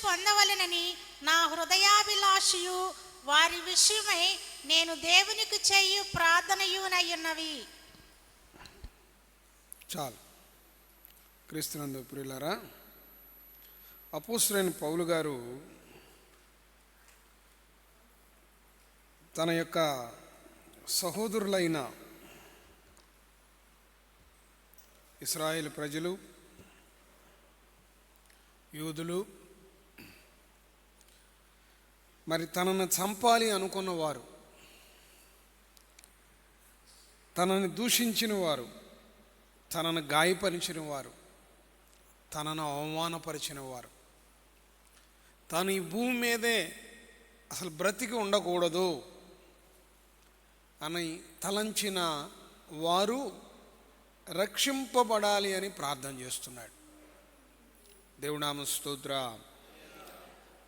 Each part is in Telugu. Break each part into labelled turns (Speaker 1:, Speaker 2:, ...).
Speaker 1: పొందవలెనని నా హృదయాభిలాషయు వారి విషయమై నేను దేవునికి చేయు ప్రార్థనయునయ్యున్నవి.
Speaker 2: చాలు. క్రీస్తునందు ప్రియులారా, అపోస్తలుడైన పౌలు గారు తన యొక్క సహోదరులైన ఇశ్రాయేలు ప్రజలు, యూదులు, మరి తనను చంపాలి అనుకున్న వారు, తనని దూషించిన వారు, తనను గాయపరిచిన వారు, తనను అవమానపరిచిన వారు, తాను ఈ భూమి మీదే అసలు బ్రతికి ఉండకూడదు అని తలంచిన వారు రక్షింపబడాలి అని ప్రార్థన చేస్తున్నాడు. దేవునామ స్తోత్ర.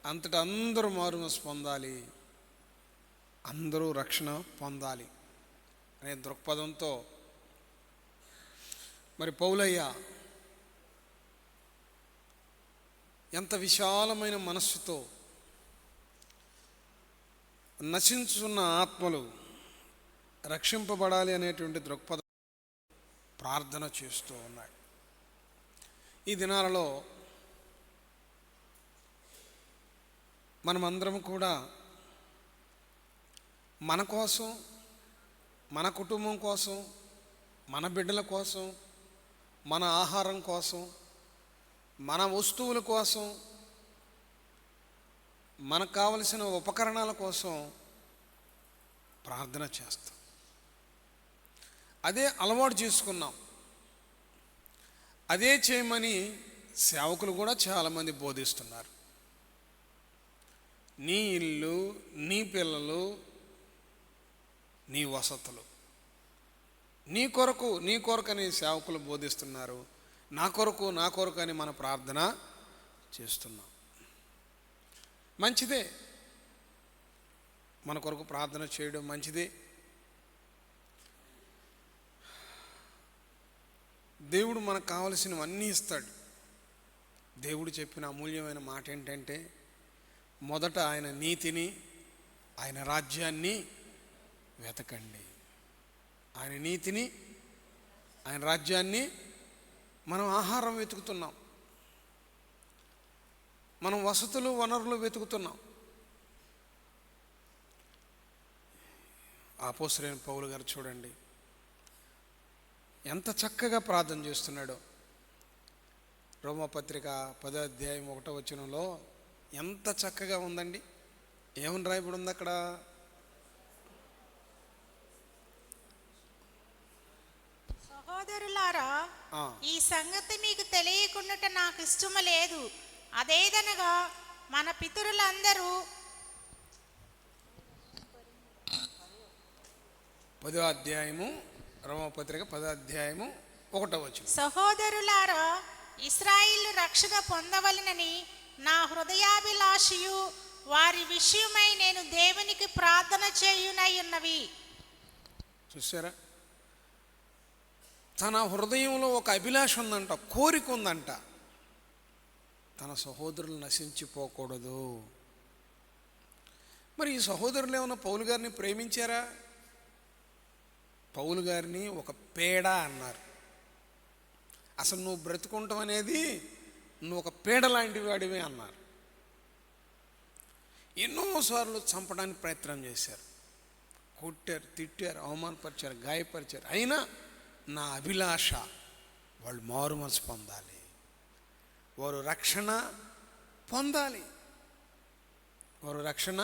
Speaker 2: అంతటా అందరూ మారుమనసు పొందాలి, అందరూ రక్షణ పొందాలి అనే దృక్పథంతో మరి పౌలయ్య ఎంత విశాలమైన మనస్సుతో నశించున్న ఆత్మలు రక్షింపబడాలి అనేటువంటి దృక్పథం ప్రార్థన చేస్తూ ఉన్నాడు. ఈ దినాలలో మనమందరం కూడా మన కోసం, మన కుటుంబం కోసం, మన బిడ్డల కోసం, మన ఆహారం కోసం, మన వస్తువుల కోసం, మనకు కావలసిన ఉపకరణాల కోసం ప్రార్థన చేస్తాం. అదే అలవాటు చేసుకున్నాం. అదే చేయమని సేవకులు కూడా చాలామంది బోధిస్తున్నారు. నీ ఇల్లు, నీ పిల్లలు, నీ వసతులు, నీ కొరకు అని సేవకులు బోధిస్తున్నారు. నా కొరకు అని మన ప్రార్థన చేస్తున్నాం. మంచిదే, మన కొరకు ప్రార్థన చేయడం మంచిదే. దేవుడు మనకు కావలసినవన్నీ ఇస్తాడు. దేవుడు చెప్పిన అమూల్యమైన మాట ఏంటంటే, మొదట ఆయన నీతిని, ఆయన రాజ్యాన్ని వెతకండి. ఆయన నీతిని, ఆయన రాజ్యాన్ని. మనం ఆహారం వెతుకుతున్నాం, మనం వసతులు వనరులు వెతుకుతున్నాం. అపోస్తలుడైన పౌలు గారు చూడండి ఎంత చక్కగా ప్రార్థన చేస్తున్నాడో. రోమాపత్రిక 10వ అధ్యాయం 1వ వచనంలో ఎంత చక్కగా ఉందండి. ఏమని రాయబడి ఉంది అక్కడ?
Speaker 1: సహోదరులారా, ఈ సంగతి మీకు తెలియకుండాట నాకు ఇష్టము లేదు. అదేదనగా మన పితరులందరూ
Speaker 2: 10వ అధ్యాయము, రోమాపత్రిక 10వ అధ్యాయము 1వ వచనం.
Speaker 1: సహోదరులారా, ఇశ్రాయేలు రక్షణ పొందవలెనని నా హృదయాభిలాషయు వారి విషయమై నేను దేవునికి ప్రార్థన చేయునయ్యున్నవి.
Speaker 2: చూసారా, తన హృదయంలో ఒక అభిలాష ఉందంట, కోరిక ఉందంట. తన సహోదరులు నశించిపోకూడదు. మరి ఈ సహోదరులు ఏమన్నా పౌలు గారిని ప్రేమించారా? పౌలు గారిని ఒక పేడ అన్నారు. అసలు నువ్వు బ్రతుకుంటాం అనేది నువ్వు ఒక పేడ లాంటి వాడివే అన్నారు. ఎన్నోసార్లు చంపడానికి ప్రయత్నం చేశారు, కొట్టారు, తిట్టారు, అవమానపరిచారు, గాయపరిచారు. అయినా నా అభిలాష వాళ్ళు మారు మనసు పొందాలి, వారు రక్షణ పొందాలి, వారు రక్షణ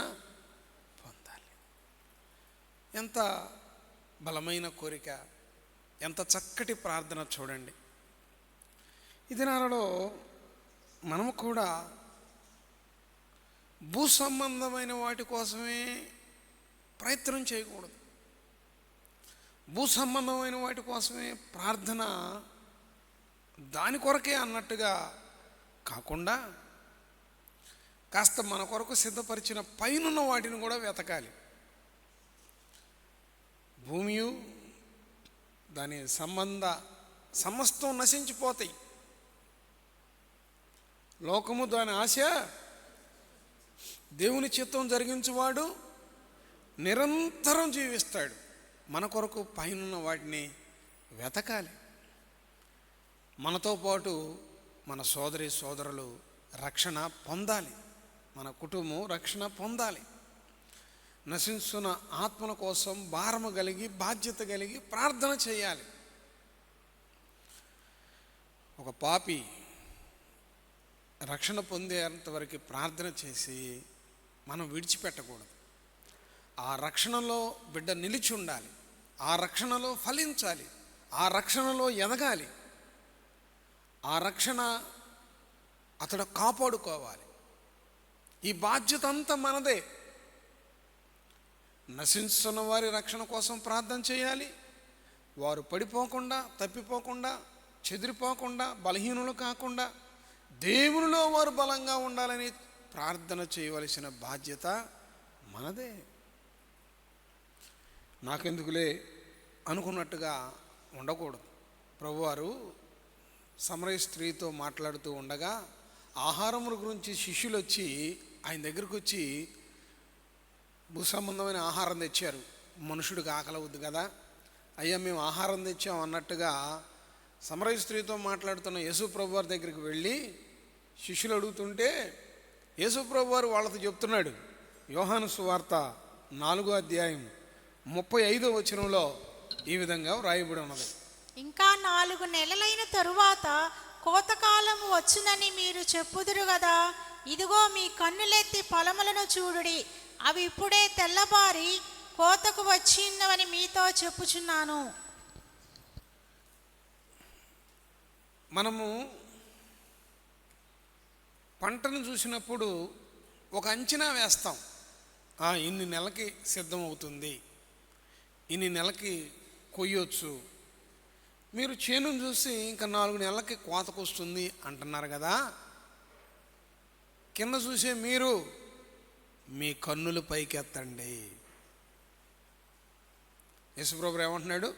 Speaker 2: పొందాలి. ఎంత బలమైన కోరిక, ఎంత చక్కటి ప్రార్థన చూడండి. ఈ దినాలలో మనము కూడా భూ సంబంధమైన వాటి కోసమే ప్రయత్నం చేయకూడదు. భూ సంబంధమైన వాటి కోసమే ప్రార్థన దాని కొరకే అన్నట్టుగా కాకుండా కాస్త మన కొరకు సిద్ధపరిచిన పైనున్న వాటిని కూడా వెతకాలి. భూమియు దాని సమస్తం నశించిపోతాయి. లోకము దాని ఆశ దేవుని చిత్తం జరిగించువాడు నిరంతరం జీవిస్తాడు. మన కొరకు పైన వాటిని వెతకాలి. మనతో పాటు మన సోదరి సోదరులు రక్షణ పొందాలి, మన కుటుంబం రక్షణ పొందాలి. నశించున్న ఆత్మల కోసం భారము కలిగి బాధ్యత కలిగి ప్రార్థన చేయాలి. ఒక పాపి రక్షణ పొందేంతవరకు ప్రార్థన చేసి మనం విడిచిపెట్టకూడదు. ఆ రక్షణలో బిడ్డ నిలిచి ఉండాలి, ఆ రక్షణలో ఫలించాలి, ఆ రక్షణలో ఎదగాలి, ఆ రక్షణ అతడు కాపాడుకోవాలి. ఈ బాధ్యత అంతా మనదే. నశించుతున్న వారి రక్షణ కోసం ప్రార్థన చేయాలి. వారు పడిపోకుండా, తప్పిపోకుండా, చెదిరిపోకుండా, బలహీనులు కాకుండా దేవునిలో వారు బలంగా ఉండాలని ప్రార్థన చేయవలసిన బాధ్యత మనదే. నాకెందుకులే అనుకున్నట్టుగా ఉండకూడదు. ప్రభువారు సమరయ స్త్రీతో మాట్లాడుతూ ఉండగా ఆహారముల గురించి శిష్యులు వచ్చి ఆయన దగ్గరకు వచ్చి భూసంబంధమైన ఆహారం తెచ్చారు. మనుషుడికి ఆకలి అవుద్ది కదా, అయ్యా మేము ఆహారం తెచ్చాం అన్నట్టుగా సమరయ స్త్రీతో మాట్లాడుతున్న యేసు ప్రభువారి దగ్గరికి వెళ్ళి శిష్యులు అడుగుతుంటే యేసు ప్రభువారు వాళ్ళతో చెప్తున్నాడు. యోహాను సువార్త 4వ అధ్యాయం 35వ వచనంలో ఈ విధంగా వ్రాయబడి ఉన్నది.
Speaker 1: ఇంకా 4 నెలలైన తరువాత కోతకాలము వచ్చునని మీరు చెప్పుదురు కదా. ఇదిగో మీ కన్నులెత్తి పొలములను చూడుడి, అవి ఇప్పుడే తెల్లబారి కోతకు వచ్చిందని మీతో చెప్పుచున్నాను.
Speaker 2: మనము పంటను చూసినప్పుడు ఒక అంచనా వేస్తాం. ఇన్ని నెలకి సిద్ధమవుతుంది, ఇన్ని నెలకి కొయ్యొచ్చు. మీరు చేనును చూసి ఇంకా 4 నెలలకి కోతకు వస్తుంది అంటున్నారు కదా. కింద చూసే మీరు మీ కన్నులు పైకెత్తండి. యేసుప్రభు ఏమంటున్నాడు?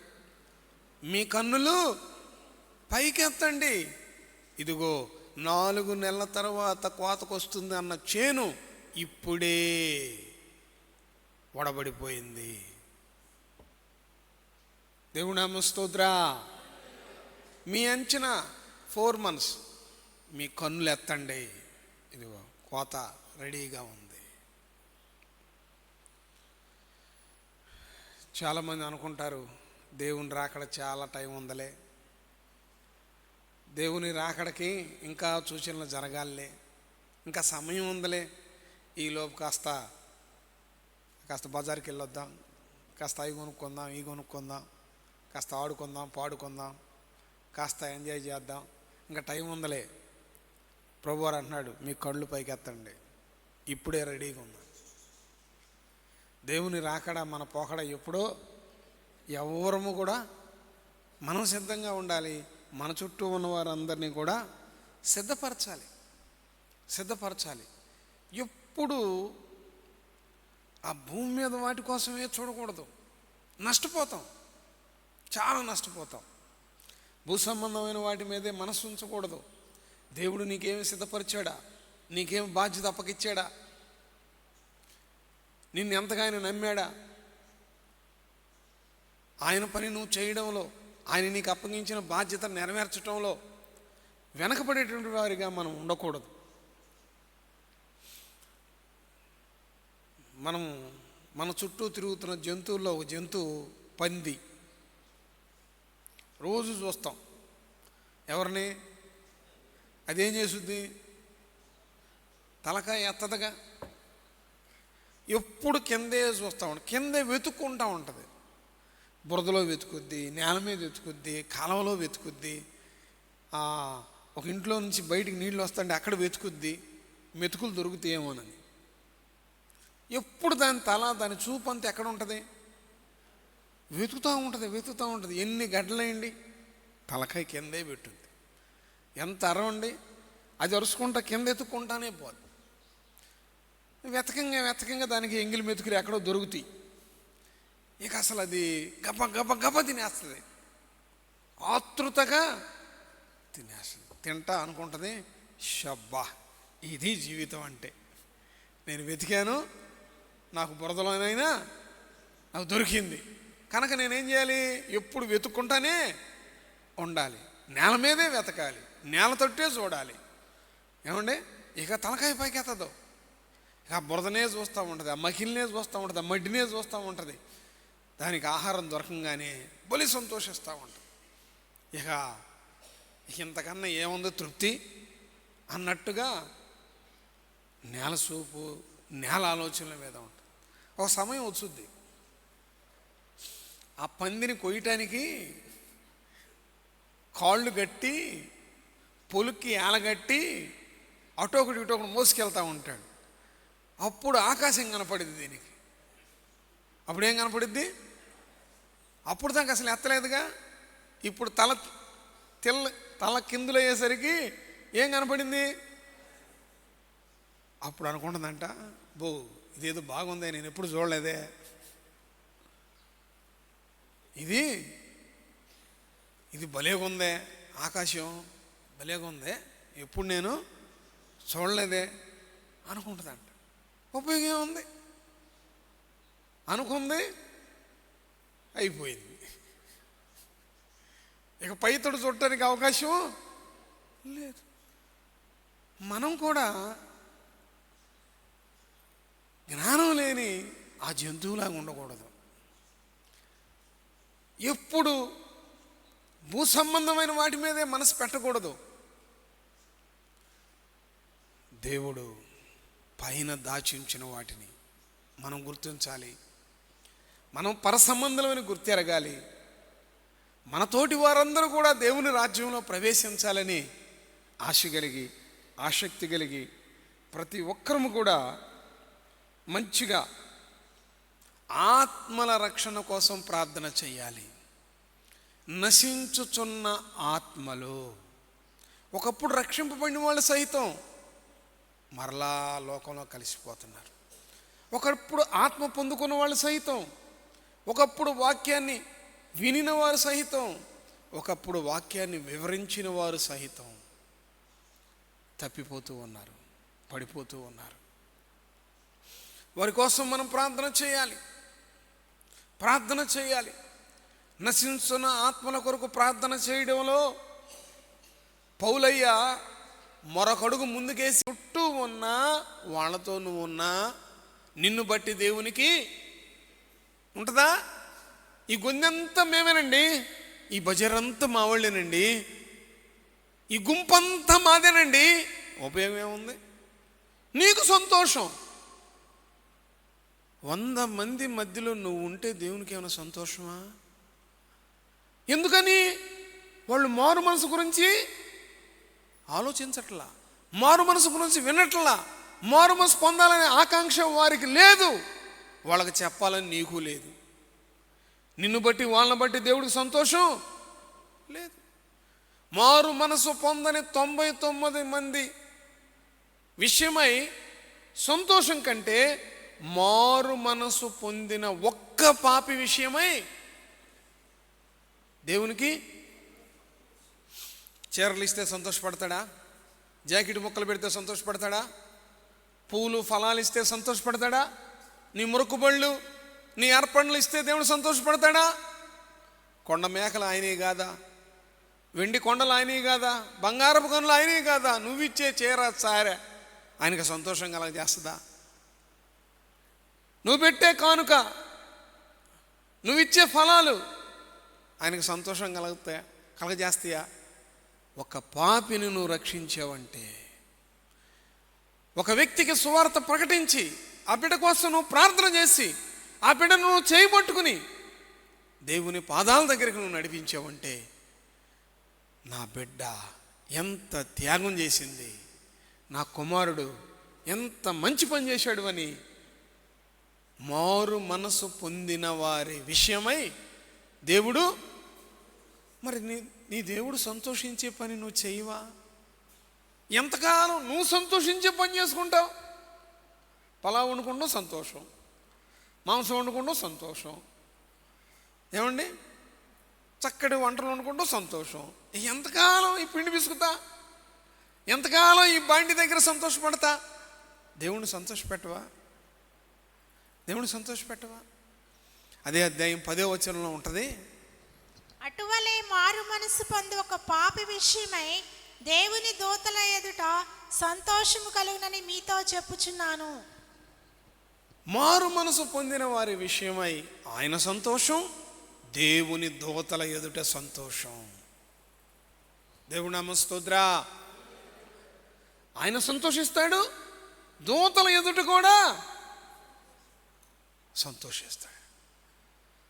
Speaker 2: మీ కన్నులు పైకెత్తండి, ఇదిగో 4 నెలల తర్వాత కోతకు వస్తుంది అన్న చేను ఇప్పుడే వడబడిపోయింది. దేవుని నామ స్తోత్రం. మీ అంచనా 4 months, మీ కన్నులు ఎత్తండి, ఇదిగో కోత రెడీగా ఉంది. చాలామంది అనుకుంటారు దేవుని రాకడ చాలా టైం ఉందలే, దేవుని రాకడకి ఇంకా సూచనలు జరగాలే, ఇంకా సమయం ఉందలే, ఈలోపు కాస్త బజార్కి వెళ్ళొద్దాం, కాస్త అవి కొనుక్కుందాం, ఈ కొనుక్కుందాం, కాస్త ఆడుకుందాం, పాడుకుందాం, కాస్త ఎంజాయ్ చేద్దాం, ఇంకా టైం ఉందలే. ప్రభువారు అంటున్నాడు, మీ కళ్ళు పైకెత్తండి, ఇప్పుడే రెడీగా ఉంది. దేవుని రాకడ మన పోకడ ఎప్పుడో, ఎవరము కూడా మనం సిద్ధంగా ఉండాలి. మన చుట్టూ ఉన్న వారందరినీ కూడా సిద్ధపరచాలి. ఎప్పుడు ఆ భూమి మీద వాటి కోసమే చూడకూడదు. నష్టపోతాం, చాలా నష్టపోతాం. భూ సంబంధమైన వాటి మీదే మనసు ఉంచకూడదు. దేవుడు నీకేమి సిద్ధపరిచాడా, నీకేమి బాధ్యత అప్పగిచ్చాడా, నిన్ను ఎంతగా ఆయన నమ్మాడా, ఆయన పని నువ్వు చేయడంలో, ఆయన నీకు అప్పగించిన బాధ్యత నెరవేర్చడంలో వెనకబడేటువంటి వారిగా మనం ఉండకూడదు. మన చుట్టూ తిరుగుతున్న జంతువుల్లో ఒక జంతువు పంది. రోజు చూస్తాం ఎవరిని, అదేం చేస్తుంది? తలకాయ ఎత్తదుగా, ఎప్పుడు కిందే చూస్తూ ఉంటుంది, కిందే వెతుక్కుంటూ ఉంటుంది. బురదలో వెతుకుద్ది, నేల మీద వెతుకుద్ది, కాలువలో వెతుకుద్ది, ఒక ఇంట్లో నుంచి బయటికి నీళ్ళు వస్తుంటే అక్కడ వెతుకుద్ది, మెతుకులు దొరుకుతాయేమోనని. ఎప్పుడు దాని చూపు అంతా ఎక్కడ ఉంటుంది? వెతుకుతూ ఉంటుంది. ఎన్ని గడ్డలేండి, తలకాయ కిందే పెట్టుద్ది. ఎంత అరవండి, అది అరుచుకుంటా కింద ఎత్తుక్కుంటానే పోదు. వెతకంగా దానికి ఎంగిలి మెతుకులు ఎక్కడో దొరుకుతాయి. ఇక అసలు అది గబ తినేస్తుంది, ఆతృతగా తినేస్తుంది. తింటా అనుకుంటుంది, షబ్బా ఇది జీవితం అంటే, నేను వెతికాను, నాకు బురదలోనైనా నాకు దొరికింది కనుక నేనేం చేయాలి? ఎప్పుడు వెతుక్కుంటానే ఉండాలి, నేల మీదే వెతకాలి, నేల తొట్టే చూడాలి. ఏమండి, ఇక తలకాయ పైకి ఎత్తదు, ఇక ఆ బురదనే చూస్తూ ఉంటుంది, ఆ మకిలినే చూస్తూ ఉంటుంది, ఆ మడ్డినే చూస్తూ ఉంటుంది. దానికి ఆహారం దొరకంగానే బలి సంతోషిస్తూ ఉంటుంది. ఇక ఇంతకన్నా ఏముందో తృప్తి అన్నట్టుగా నేల చూపు, నేల ఆలోచనల మీద ఉంటుంది. ఒక సమయం వచ్చుద్ది, ఆ పందిని కొయ్యటానికి కాళ్ళు గట్టి పొలుక్కి ఏలగట్టి అటొకటి ఇటొకటి మోసుకెళ్తూ ఉంటాడు. అప్పుడు ఆకాశం కనపడింది దీనికి. అప్పుడేం కనపడిద్ది? అప్పుడు దాకా అసలు ఎత్తలేదుగా. ఇప్పుడు తల కిందులు అయ్యేసరికి ఏం కనపడింది? అప్పుడు అనుకుంటుందంట, బో ఇదేదో బాగుందే, నేను ఎప్పుడు చూడలేదే, ఇది భలేగుందే, ఆకాశం భలేగుందే, ఎప్పుడు నేను చూడలేదే అనుకుంటుందంట. ఉపయోగం ఏముంది? అనుకుంది, అయిపోయింది. ఇక పైతడు చూడటానికి అవకాశం లేదు. మనం కూడా జ్ఞానం లేని ఆ జంతువులాగా ఉండకూడదు. ఎప్పుడు భూ సంబంధమైన వాటి మీదే మనసు పెట్టకూడదు. దేవుడు పైన దాచించిన వాటిని మనం గుర్తించాలి. మనం పరసంబంధులమని గుర్తెరగాలి. మనతోటి వారందరూ కూడా దేవుని రాజ్యంలో ప్రవేశించాలని ఆశ కలిగి, ఆసక్తి కలిగి ప్రతి ఒక్కరము కూడా మంచిగా ఆత్మల రక్షణ కోసం ప్రార్థన చేయాలి. నశించుచున్న ఆత్మలు, ఒకప్పుడు రక్షింపబడిన వాళ్ళు సైతం మరలా లోకంలో కలిసిపోతున్నారు. ఒకప్పుడు ఆత్మ పొందుకున్న వాళ్ళు సైతం, ఒకప్పుడు వాక్యాన్ని వినిన వారు సహితం, ఒకప్పుడు వాక్యాన్ని వివరించిన వారు సహితం తప్పిపోతూ ఉన్నారు, పడిపోతూ ఉన్నారు. వారి కోసం మనం ప్రార్థన చేయాలి. నశించున్న ఆత్మల కొరకు ప్రార్థన చేయడంలో పౌలయ్య మరొకడుగు ముందుకేసి, చుట్టూ ఉన్నా వాళ్ళతో నువ్వు ఉన్నా నిన్ను బట్టి దేవునికి ఉంటుందా? ఈ గొంతంతా మేమేనండి, ఈ బజారంతా మా వాళ్ళేనండి, ఈ గుంపంతా మాదేనండి, ఉపయోగం ఏముంది? నీకు సంతోషం. 100 మంది మధ్యలో నువ్వు ఉంటే దేవునికి ఏమైనా సంతోషమా? ఎందుకని? వాళ్ళు మారు మనసు గురించి ఆలోచించట్లా, మారు మనసు గురించి వినట్లా, మారు మనసు పొందాలనే ఆకాంక్ష వారికి లేదు, వాళ్ళకి చెప్పాలని నీకు లేదు. నిన్ను బట్టి వాళ్ళని బట్టి దేవుడికి సంతోషం లేదు. మారు మనసు పొందని 99 మంది విషయమై సంతోషం కంటే మారు మనసు పొందిన ఒక్క పాపి విషయమై దేవునికి చీరలు ఇస్తే సంతోషపడతాడా? జాకెట్ ముక్కలు పెడితే సంతోషపడతాడా? పూలు ఫలాలు ఇస్తే సంతోషపడతాడా? నీ మురుకుబళ్ళు, నీ అర్పణలు ఇస్తే దేవుడు సంతోషపడతాడా? కొండ మేకలు ఆయనే కాదా? వెండి కొండలు ఆయనే కాదా? బంగారపు గనులు ఆయనే కాదా? నువ్విచ్చే చీర సారే ఆయనకు సంతోషం కలగజేస్తుందా? నువ్వు పెట్టే కానుక, నువ్విచ్చే ఫలాలు ఆయనకు సంతోషం కలగజేస్తాయా? ఒక పాపిని నువ్వు రక్షించావంటే, ఒక వ్యక్తికి సువార్త ప్రకటించి ఆ బిడ్డ కోసం నువ్వు ప్రార్థన చేసి ఆ బిడ్డను నువ్వు చేయబట్టుకుని దేవుని పాదాల దగ్గరికి నువ్వు నడిపించావంటే, నా బిడ్డ ఎంత త్యాగం చేసింది, నా కుమారుడు ఎంత మంచి పని చేశాడు అని మారు మనసు పొందిన వారి విషయమై దేవుడు, మరి నీ దేవుడు సంతోషించే పని నువ్వు చేయవా? ఎంతకాలం నువ్వు సంతోషించే పని చేసుకుంటావు? పలావ్ వండుకుంటావు సంతోషం, మాంసం వండుకుంటావు సంతోషం, ఏమండి చక్కటి వంటలు వండుకుంటావు సంతోషం. ఎంతకాలం ఈ పిండి పిసుకుతా? ఎంతకాలం ఈ బాండి దగ్గర సంతోషపడతా? దేవుణ్ణి సంతోషపెట్టవా? దేవుణ్ణి సంతోషపెట్టవా? అదే అధ్యాయం 10వ వచనంలో ఉంటుంది,
Speaker 1: అటువలే మారు మనసు పొంది ఒక పాపి విషయమై దేవుని దూతల ఎదుట సంతోషము కలుగునని మీతో చెప్పుచున్నాను.
Speaker 2: మారు మనసు పొందిన వారి విషయమై ఆయన సంతోషం, దేవుని దూతల ఎదుట సంతోషం. దేవుని నామ స్తోత్ర. ఆయన సంతోషిస్తాడు, దూతల ఎదుట కూడా సంతోషిస్తాడు.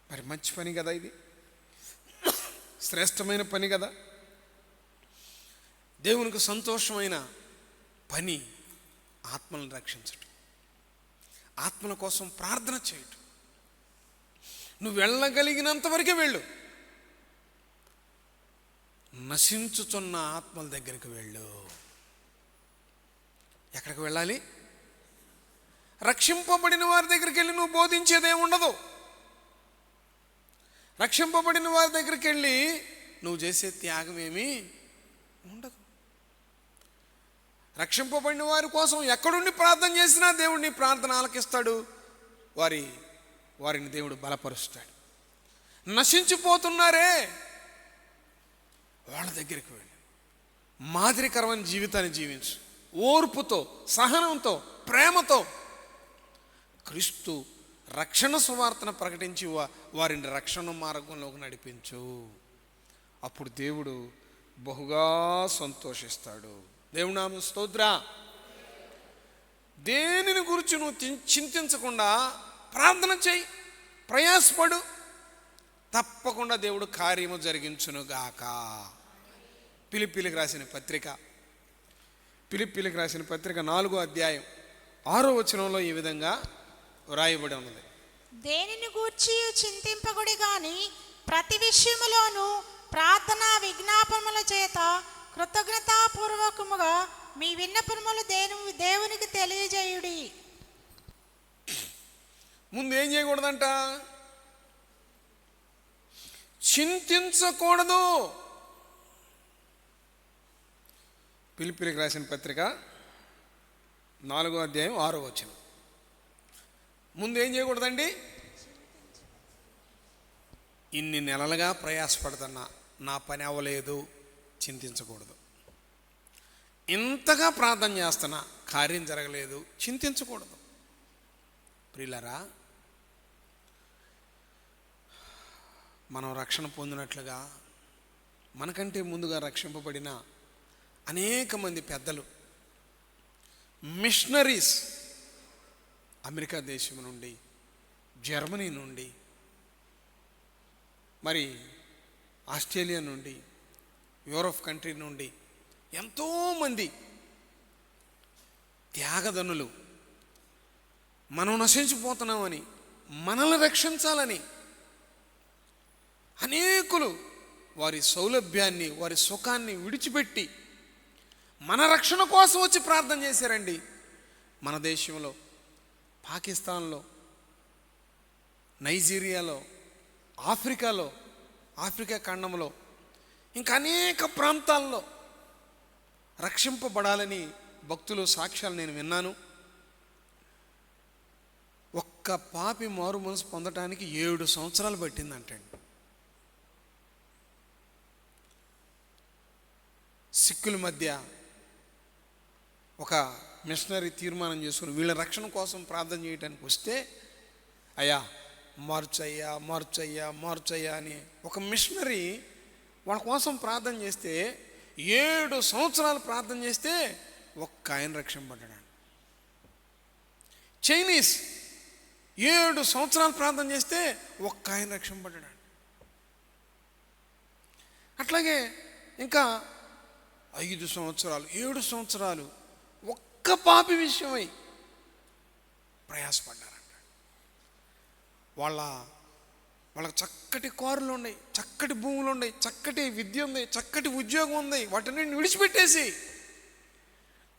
Speaker 2: మరి మంచి పని కదా ఇది, శ్రేష్టమైన పని కదా. దేవునికి సంతోషమైన పని ఆత్మలను రక్షించటం, ఆత్మల కోసం ప్రార్థన చేయటం. నువ్వు వెళ్ళగలిగినంత వరకే వెళ్ళు. నశించుచున్న ఆత్మల దగ్గరికి వెళ్ళు. ఎక్కడికి వెళ్ళాలి? రక్షింపబడిన వారి దగ్గరికి వెళ్ళి నువ్వు బోధించేదే ఉండదు. రక్షింపబడిన వారి దగ్గరికి వెళ్ళి నువ్వు చేసే త్యాగం ఏమీ ఉండదు. రక్షింపబడిన వారి కోసం ఎక్కడుండి ప్రార్థన చేసినా దేవుడిని ప్రార్థన ఆలకిస్తాడు, వారిని దేవుడు బలపరుస్తాడు. నశించిపోతున్నారే వాళ్ళ దగ్గరికి వెళ్ళి మాదిరికరమైన జీవితాన్ని జీవించు. ఓర్పుతో, సహనంతో, ప్రేమతో క్రీస్తు రక్షణ సువార్తను ప్రకటించి వారిని రక్షణ మార్గంలోకి నడిపించు. అప్పుడు దేవుడు బహుగా సంతోషిస్తాడు. దేవుని నామమున స్తోత్ర. దేనిని గురించి నువ్వు చింతించకుండా ప్రార్థన చేయి, ప్రయాసపడు, తప్పకుండా దేవుడు కార్యము జరిగించునుగాక. ఫిలిప్పీలకు రాసిన పత్రిక 4వ అధ్యాయం 6వ వచనంలో ఈ విధంగా వ్రాయబడి ఉన్నది,
Speaker 1: దేనిని గూర్చి చింతింపకుడి గాని ప్రతి విషయములోను ప్రార్థన విజ్ఞాపనముల చేత కృతజ్ఞతాపూర్వకముగా మీ విన్నపములు దేవునికి తెలియజేయుడి.
Speaker 2: ముందు ఏం చేయకూడదంట? చింతించకూడదు. ఫిలిప్పీలకు రాసిన పత్రిక 4వ అధ్యాయం 6వ వచనం. ముందు ఏం చేయకూడదండి? ఇన్ని నెలలుగా ప్రయాసపడుతున్నా నా పని అవ్వలేదు, చింతించకూడదు. ఇంతగా ప్రార్థన చేస్తున్నా కార్యం జరగలేదు, చింతించకూడదు. ప్రియులారా, మనం రక్షణ పొందినట్లుగా మనకంటే ముందుగా రక్షింపబడిన అనేక మంది పెద్దలు, మిషనరీస్, అమెరికా దేశం నుండి, జర్మనీ నుండి, మరి ఆస్ట్రేలియా నుండి, యూరోప్ కంట్రీ నుండి ఎంతోమంది త్యాగదనులు మనం నశించిపోతున్నామని, మనల్ని రక్షించాలని అనేకులు వారి సౌలభ్యాన్ని, వారి సుఖాన్ని విడిచిపెట్టి మన రక్షణ కోసం వచ్చి ప్రార్థన చేశారండి. మన దేశంలో, పాకిస్తాన్లో, నైజీరియాలో, ఆఫ్రికా ఖండంలో, ఇంకా అనేక ప్రాంతాల్లో రక్షింపబడాలని భక్తులు సాక్ష్యాలు నేను విన్నాను. ఒక్క పాపి మారు మనసు పొందటానికి 7 సంవత్సరాలు పట్టిందంటండి. సిక్కుల మధ్య ఒక మిషనరీ తీర్మానం చేసుకుని వీళ్ళ రక్షణ కోసం ప్రార్థన చేయడానికి వస్తే, అయ్యా మార్చయ్యా అని ఒక మిషనరీ వాళ్ళ కోసం ప్రార్థన చేస్తే 7 సంవత్సరాలు ప్రార్థన చేస్తే ఒక్క ఆయన రక్షింపబడ్డాడు. చైనీస్ 7 సంవత్సరాలు ప్రార్థన చేస్తే ఒక్క ఆయన రక్షింపబడ్డాడు. అట్లాగే ఇంకా 5 సంవత్సరాలు, 7 సంవత్సరాలు ఒక్క పాపి విషయమై ప్రయాసపడ్డారంట. వాళ్ళకి చక్కటి కారులు ఉన్నాయి, చక్కటి భూములు ఉన్నాయి, చక్కటి విద్య ఉంది, చక్కటి ఉద్యోగం ఉంది. వాటిని విడిచిపెట్టేసి,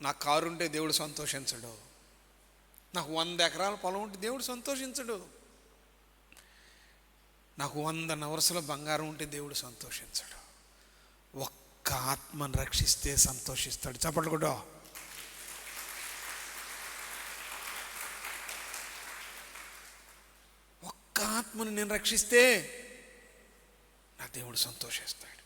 Speaker 2: నా కారు ఉంటే దేవుడు సంతోషించడు, నాకు 100 ఎకరాల పొలం ఉంటే దేవుడు సంతోషించడు, నాకు 100 నవరసల బంగారం ఉంటే దేవుడు సంతోషించడు. ఒక్క ఆత్మను రక్షిస్తే సంతోషిస్తాడు. చప్పట్లు కూడా. ఆత్మను నేను రక్షిస్తే నా దేవుడు సంతోషిస్తాడు.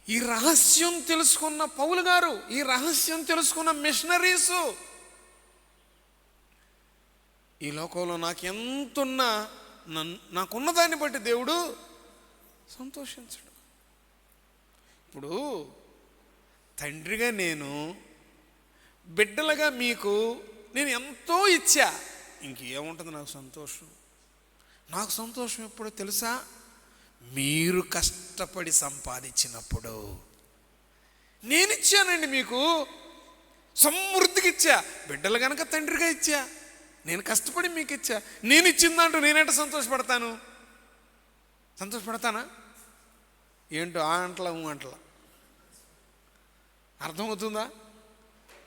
Speaker 2: ఈ రహస్యం తెలుసుకున్న పౌలు గారు, ఈ రహస్యం తెలుసుకున్న మిషనరీసు, ఈ లోకంలో నాకు ఎంతున్నా నాకున్న దాన్ని బట్టి దేవుడు సంతోషించడు. ఇప్పుడు తండ్రిగా నేను, బిడ్డలుగా మీకు నేను ఎంతో ఇచ్చా, ఇంకేముంటుంది నాకు సంతోషం? నాకు సంతోషం ఎప్పుడో తెలుసా? మీరు కష్టపడి సంపాదించినప్పుడు. నేను ఇచ్చానండి మీకు, సమృద్ధికి ఇచ్చా. బిడ్డలు కనుక తండ్రిగా ఇచ్చా, నేను కష్టపడి మీకు ఇచ్చా. నేను ఇచ్చిన దాంట్లో నేనేంట సంతోషపడతాను? సంతోషపడతానా? ఏంటో ఆ అంటలా అంటలా అర్థమవుతుందా?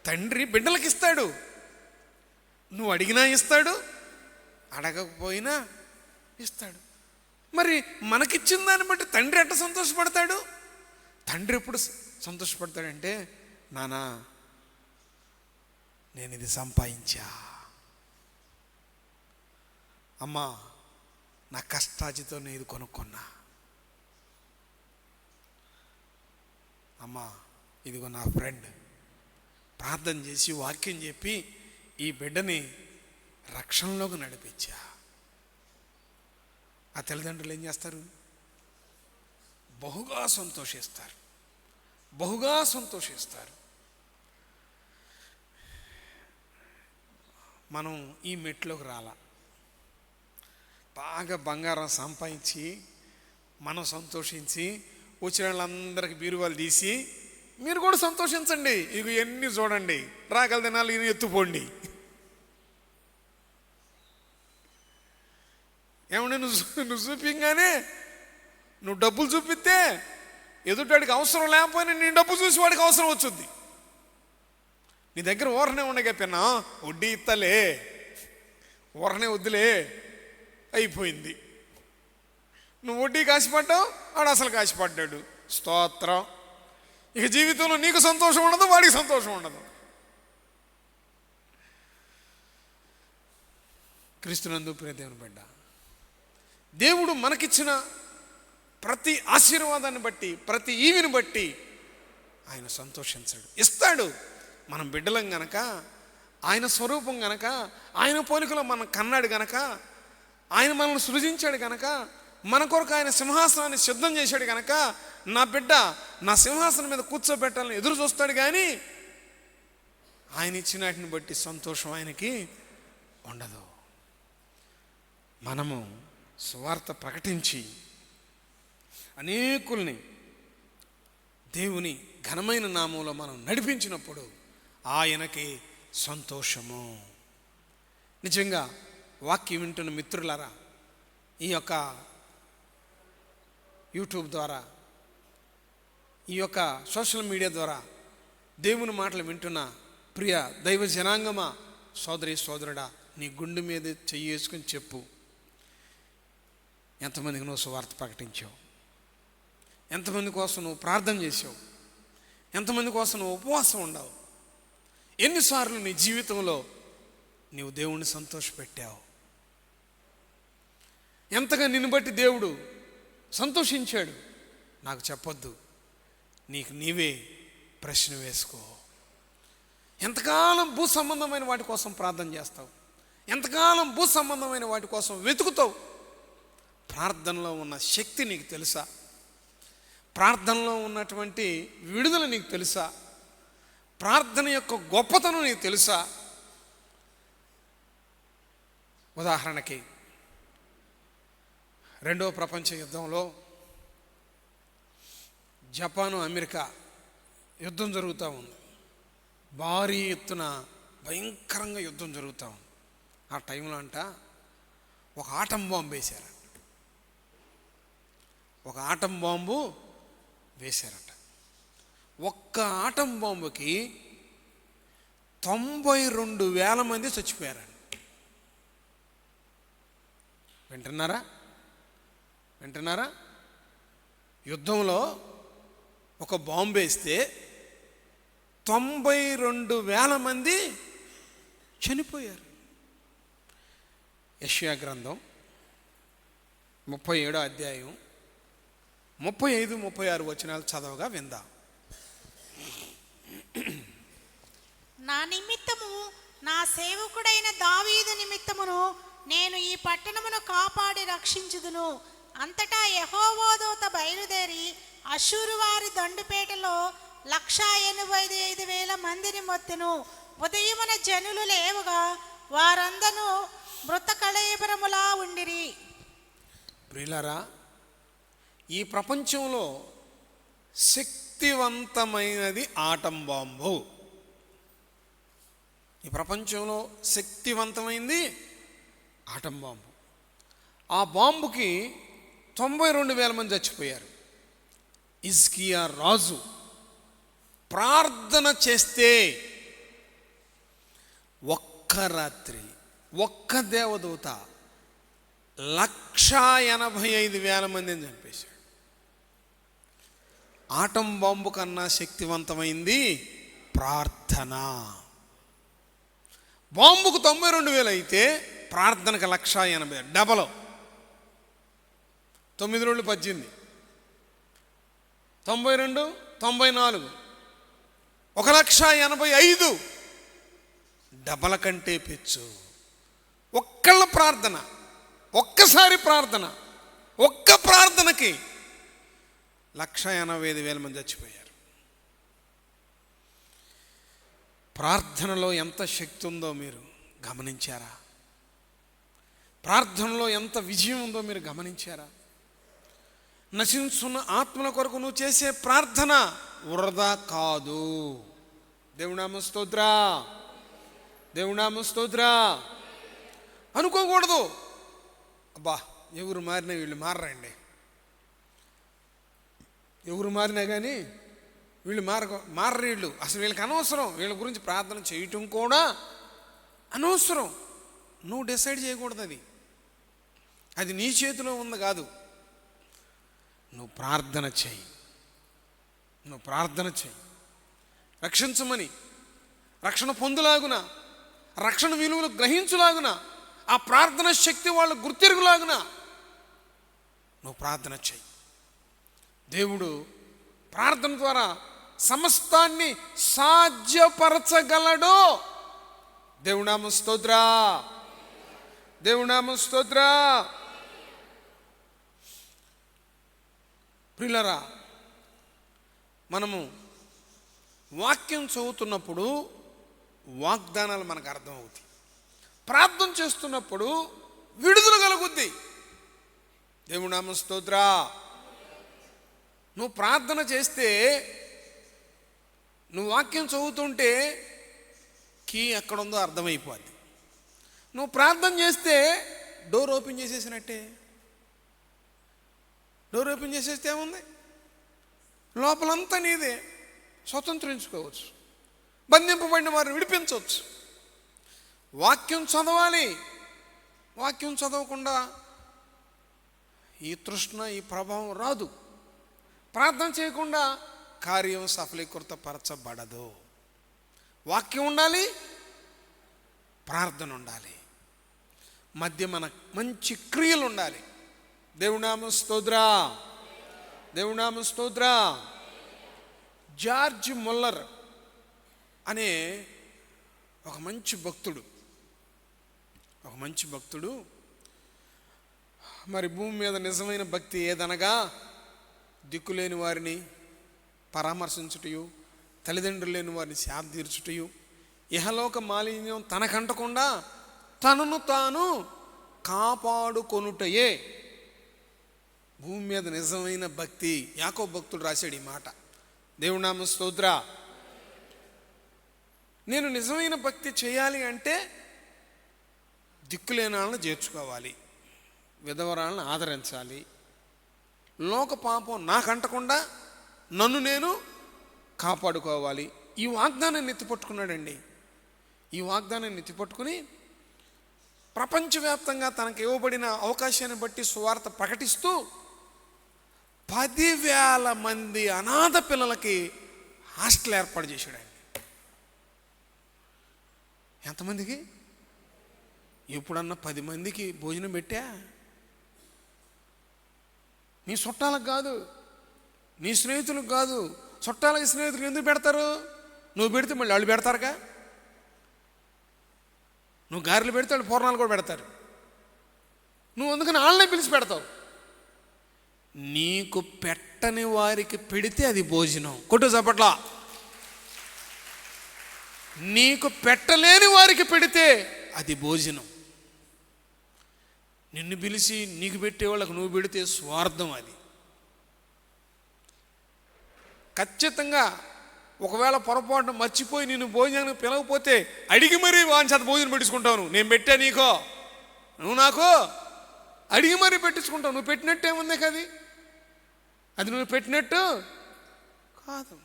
Speaker 2: తండ్రి బిడ్డలకి ఇస్తాడు, నువ్వు అడిగినా ఇస్తాడు, అడగకపోయినా ఇస్తాడు. మరి మనకిచ్చిన దాన్ని బట్టి తండ్రి ఎట్ట సంతోషపడతాడు? తండ్రి ఎప్పుడు సంతోషపడతాడంటే, నానా నేను ఇది సంపాదించా, అమ్మా నా కష్టాజితో నేను ఇది కొనుక్కున్నా, అమ్మా ఇదిగో నా ఫ్రెండ్ ప్రార్థన చేసి వాక్యం చెప్పి ఈ బిడ్డని రక్షణలోకి నడిపించా. ఆ తల్లిదండ్రులు ఏం చేస్తారు? బహుగా సంతోషిస్తారు, బహుగా సంతోషిస్తారు. మనం ఈ మెట్లోకి రాలా, బాగా బంగారం సంపాదించి మనం సంతోషించి వచ్చిన వాళ్ళందరికీ బీరువాలు తీసి మీరు కూడా సంతోషించండి, ఇక ఎన్ని చూడండి, రాగల దినాలు ఈయన ఎత్తుపోండి. ఏమంటే నువ్వు చూపించగానే, నువ్వు డబ్బులు చూపిస్తే ఎదుటాడికి అవసరం లేకపోయినా నీ డబ్బు చూసి వాడికి అవసరం వచ్చుద్ది. నీ దగ్గర ఊరనే ఉండగా పిన్నా వడ్డీ ఇత్తలే, ఊరనే వద్దులే, అయిపోయింది. నువ్వు వడ్డీ కాసిపడ్డావు, వాడు అసలు కాసిపడ్డాడు. స్తోత్రం. ఇక జీవితంలో నీకు సంతోషం ఉండదు, వాడికి సంతోషం ఉండదు. క్రీస్తునందు ప్రియ దేవుని బిడ్డ, దేవుడు మనకిచ్చిన ప్రతి ఆశీర్వాదాన్ని బట్టి, ప్రతి ఈవిని బట్టి ఆయన సంతోషించాడు, ఇస్తాడు. మనం బిడ్డలం గనక, ఆయన స్వరూపం గనక, ఆయన పోలికలో మనం కన్నాడు గనక, ఆయన మనల్ని సృజించాడు గనక, మన కొరకు ఆయన సింహాసనాన్ని సిద్ధం చేశాడు గనక, నా బిడ్డ నా సింహాసనం మీద కూర్చోబెట్టాలని ఎదురు చూస్తాడు. కానీ ఆయన ఇచ్చిన వాటిని బట్టి సంతోషం ఆయనకి ఉండదు. మనము సువార్త ప్రకటించి అనేకుల్ని దేవుని ఘనమైన నామంలో మనం నడిపించినప్పుడు ఆయనకి సంతోషము. నిజంగా వాక్యం వింటున్న మిత్రులారా, ఈ యొక్క యూట్యూబ్ ద్వారా, ఈ యొక్క సోషల్ మీడియా ద్వారా దేవుని మాటలు వింటున్న ప్రియ దైవ జనాంగమా, సోదరి సోదరుడా, నీ గుండె మీద చెయ్యి వేసుకొని చెప్పు, ఎంతమందికి నువ్వు సువార్త ప్రకటించావు? ఎంతమంది కోసం నువ్వు ప్రార్థన చేసావు? ఎంతమంది కోసం నువ్వు ఉపవాసం ఉండవు? ఎన్నిసార్లు నీ జీవితంలో నీవు దేవుణ్ణి సంతోషపెట్టావు? ఎంతగా నిన్ను బట్టి దేవుడు సంతోషించాడు? నాకు చెప్పొద్దు, నీకు నీవే ప్రశ్న వేసుకో. ఎంతకాలం భూ సంబంధమైన వాటి కోసం ప్రార్థన చేస్తావు? ఎంతకాలం భూ సంబంధమైన వాటి కోసం వెతుకుతావు? ప్రార్థనలో ఉన్న శక్తి నీకు తెలుసా? ప్రార్థనలో ఉన్నటువంటి విడుదల నీకు తెలుసా? ప్రార్థన యొక్క గొప్పతనం నీకు తెలుసా? ఉదాహరణకి రెండవ ప్రపంచ యుద్ధంలో జపాను అమెరికా యుద్ధం జరుగుతూ ఉంది. భారీ ఎత్తున భయంకరంగా యుద్ధం జరుగుతూ ఉంది. ఆ టైంలో అంట ఒక ఆటం బాంబు వేశారు. ఒక ఆటం బాంబు వేశారట. ఒక్క ఆటం బాంబుకి 92,000 మంది చచ్చిపోయారండి. వింటున్నారా? యుద్ధంలో ఒక బాంబు వేస్తే 92,000 మంది చనిపోయారు. యెషయా గ్రంథం 37వ అధ్యాయం 35, 36 వచనాలు చదవగా విందాం.
Speaker 1: నా నిమిత్తము, నా సేవకుడైన దావీదు నిమిత్తమును నేను ఈ పట్టణమును కాపాడి రక్షించుదును. అంతటా యెహోవా దూత బయలుదేరి అష్షూరు వారి దండుపేటలో 185,000 మందిని మొత్తెను. ఉదయమున జనులు లేవగా వారందరూ మృత కళేబరములా ఉండిరి.
Speaker 2: ప్రియులారా, ఈ ప్రపంచంలో శక్తివంతమైనది ఆటం బాంబు. ఈ ప్రపంచంలో శక్తివంతమైంది ఆటం బాంబు. ఆ బాంబుకి 92,000 మంది చచ్చిపోయారు. హిజ్కియా రాజు ప్రార్థన చేస్తే ఒక్క రాత్రి ఒక్క దేవదూత 185,000 మందిని చంపేశాడు. ఆటం బాంబు కన్నా శక్తివంతమైంది ప్రార్థన. బాంబుకు 92,000 అయితే ప్రార్థనకు 180,000, డబల్. 9 రోజులు 18, 92, 94, 185,000, డబల కంటే పెచ్చు. ఒక్కళ్ళ ప్రార్థన, ఒక్కసారి ప్రార్థన, ఒక్క ప్రార్థనకి 185,000 మంది చచ్చిపోయారు. ప్రార్థనలో ఎంత శక్తి ఉందో మీరు గమనించారా? ప్రార్థనలో ఎంత విజయం ఉందో మీరు గమనించారా? నశించున్న ఆత్మల కొరకు నువ్వు చేసే ప్రార్థన వృధా కాదు. దేవునామ స్తోత్ర, దేవునామ స్తోత్ర. అనుకోకూడదు, అబ్బా ఎవరు మారినా వీళ్ళు మారరండి, ఎవరు మారినా కానీ వీళ్ళు మారరు, వీళ్ళు అసలు వీళ్ళకి అనవసరం, వీళ్ళ గురించి ప్రార్థన చేయటం కూడా అనవసరం. నువ్వు డిసైడ్ చేయకూడదు, అది నీ చేతిలో ఉంది కాదు. నువ్వు ప్రార్థన చెయ్యి, నువ్వు ప్రార్థన చెయ్యి. రక్షించమని, రక్షణ పొందులాగున, రక్షణ విలువలు గ్రహించులాగున, ఆ ప్రార్థన శక్తి వాళ్ళు గుర్తిరుగులాగున నువ్వు ప్రార్థన చెయ్యి. దేవుడు ప్రార్థన ద్వారా సమస్తాన్ని సాధ్యపరచగలడు. దేవునామ స్తోత్ర, దేవునామ స్తోత్ర. ప్రియులారా, మనము వాక్యం చదువుతున్నప్పుడు వాగ్దానాలు మనకు అర్థమవుతాయి. ప్రార్థన చేస్తున్నప్పుడు విడుదల కలుగుద్ది. దేవునామ స్తోత్ర. నువ్వు ప్రార్థన చేస్తే, నువ్వు వాక్యం చదువుతుంటే కీ ఎక్కడుందో అర్థమైపోద్ది. నువ్వు ప్రార్థన చేస్తే డోర్ ఓపెన్ చేసేసినట్టే. డోర్ ఓపెన్ చేసేస్తే ఏముంది, లోపలంతా నీదే. స్వతంత్రించుకోవచ్చు, బంధింపబడిన వారిని విడిపించవచ్చు. వాక్యం చదవాలి. వాక్యం చదవకుండా ఈ తృష్ణ, ఈ ప్రభావం రాదు. ప్రార్థన చేయకుండా కార్యం సఫలీకృతపరచబడదు. వాక్యం ఉండాలి, ప్రార్థన ఉండాలి, మధ్య మన మంచి క్రియలు ఉండాలి. దేవునామ స్తోత్ర, దేవునామ స్తోత్ర. జార్జ్ ముల్లర్ అనే ఒక మంచి భక్తుడు, మరి భూమి మీద నిజమైన భక్తి ఏదనగా దిక్కులేని వారిని పరామర్శించుటయు, తల్లిదండ్రులు లేని వారిని శాప తీర్చుటయు, ఇహలోక మాలిన్యం తనకంటకుండా తనను తాను కాపాడుకొనుటయే భూమి మీద నిజమైన భక్తి. యాకోబు భక్తుడు రాశాడు ఈ మాట. దేవునామ స్తోత్ర. నేను నిజమైన భక్తి చేయాలి అంటే దిక్కులేని వాళ్ళని చేర్చుకోవాలి, విధవరాలను ఆదరించాలి, లోక పాపం నాకంటకుండా నన్ను నేను కాపాడుకోవాలి. ఈ వాగ్దానాన్ని ఎత్తిపట్టుకున్నాడండి. ఈ దాన్ని ఎత్తిపట్టుకుని ప్రపంచవ్యాప్తంగా తనకు ఇవ్వబడిన అవకాశాన్ని బట్టి సువార్త ప్రకటిస్తూ 10,000 మంది అనాథ పిల్లలకి హాస్టల్ ఏర్పాటు చేశాడండి. ఎంతమందికి? ఎప్పుడన్నా 10 మందికి భోజనం పెట్టా? నీ చుట్టాలకు కాదు, నీ స్నేహితులకు కాదు. చుట్టాలకి స్నేహితులకు ఎందుకు పెడతారు? నువ్వు పెడితే మళ్ళీ వాళ్ళు పెడతారుగా. నువ్వు గారెలు పెడితే వాళ్ళు పూర్ణాలు కూడా పెడతారు. నువ్వు అందుకని వాళ్ళనే పిలిచి పెడతావు. నీకు పెట్టని వారికి పెడితే అది భోజనం. కొట్టు చప్పట్లా. నీకు పెట్టలేని వారికి పెడితే అది భోజనం. నిన్ను పిలిచి నీకు పెట్టే వాళ్ళకు నువ్వు పెడితే స్వార్థం. అది ఖచ్చితంగా. ఒకవేళ పొరపాటున మర్చిపోయి నేను భోజనానికి పిలవకపోతే అడిగి మరీ వాంచేత భోజనం పెట్టించుకుంటావు. నేను పెట్టా నీకో, నువ్వు నాకు అడిగి మరీ పెట్టించుకుంటావు. నువ్వు పెట్టినట్టు ఏముంది కది? అది నువ్వు పెట్టినట్టు కాదు.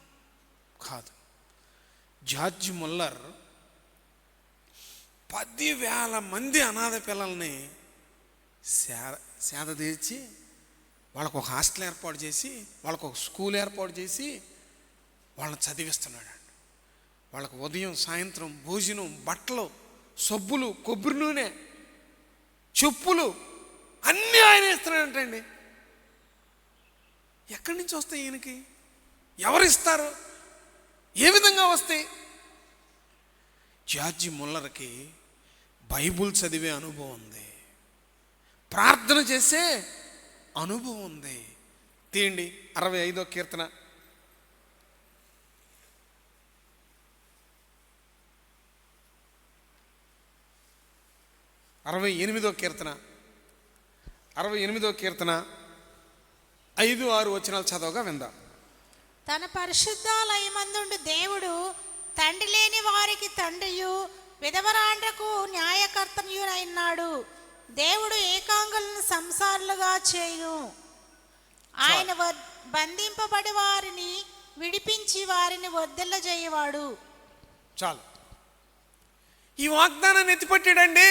Speaker 2: కాదు. జార్జ్ ముల్లర్ 10,000 మంది అనాథ పిల్లల్ని సేద తీర్చి వాళ్ళకు ఒక హాస్టల్ ఏర్పాటు చేసి, వాళ్ళకు ఒక స్కూల్ ఏర్పాటు చేసి వాళ్ళని చదివిస్తున్నాడు. వాళ్ళకు ఉదయం సాయంత్రం భోజనం, బట్టలు, సబ్బులు, కొబ్బరి నూనె, చెప్పులు అన్నీ ఆయన ఇస్తున్నాడంటండి. ఎక్కడి నుంచి వస్తాయి ఈయనకి? ఎవరిస్తారు? ఏ విధంగా వస్తాయి? జార్జ్ ముల్లర్కి బైబుల్ చదివే అనుభవం ఉంది, ప్రార్థన చేసే అనుభవం ఉంది. తీయండి 65వ కీర్తన. 68వ కీర్తన 68వ కీర్తన 5, 6 వచనాలు చదవగా విందాం.
Speaker 1: తన పరిశుద్ధాలయమందుండు దేవుడు తండ్రి లేని వారికి తండ్రియు విధవరాండ్రకు న్యాయకర్తయునైనాడు. దేవుడు ఏకాంగులను సంసారులుగా చేయును. ఆయన బంధింపబడి వారిని విడిపించి వారిని వర్ధిల్లజేయవాడు.
Speaker 2: చాలు. ఈ వాగ్దానాన్ని ఎత్తిపట్టాడండి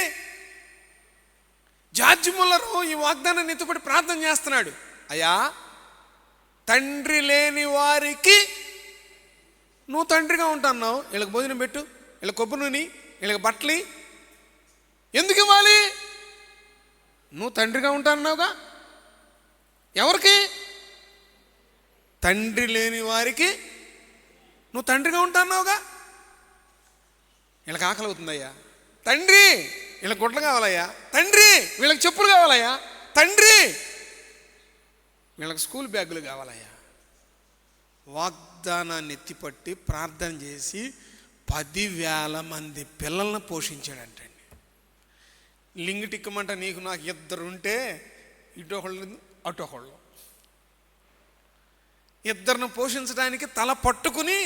Speaker 2: జార్జ్ ముల్లరు. ఈ వాగ్దానాన్ని ఎత్తిపట్టి ప్రార్థన చేస్తున్నాడు. అయ్యా, తండ్రి లేని వారికి నువ్వు తండ్రిగా ఉంటున్నావు. వీళ్ళకి భోజనం పెట్టు, వీళ్ళకి కొబ్బరి నూనె, వీళ్ళకి బట్టలు ఎందుకు ఇవ్వాలి? నువ్వు తండ్రిగా ఉంటున్నావుగా. ఎవరికి? తండ్రి లేని వారికి నువ్వు తండ్రిగా ఉంటున్నావుగా. వీళ్ళకి ఆకలి అవుతుందయ్యా, తండ్రి వీళ్ళకి గుడ్లు కావాలయ్యా, తండ్రి వీళ్ళకి చెప్పులు కావాలయ్యా, తండ్రి వీళ్ళకి స్కూల్ బ్యాగులు కావాలయ్యా. వాగ్దానాన్ని ఎత్తిపట్టి ప్రార్థన చేసి 10,000 మంది పిల్లలను పోషించాడంటండి. లింగిటిక్కమంట నీకు నాకు 2 ఉంటే ఇటొకళ్ళు అటొకళ్ళు. 2 పోషించడానికి తల పట్టుకుని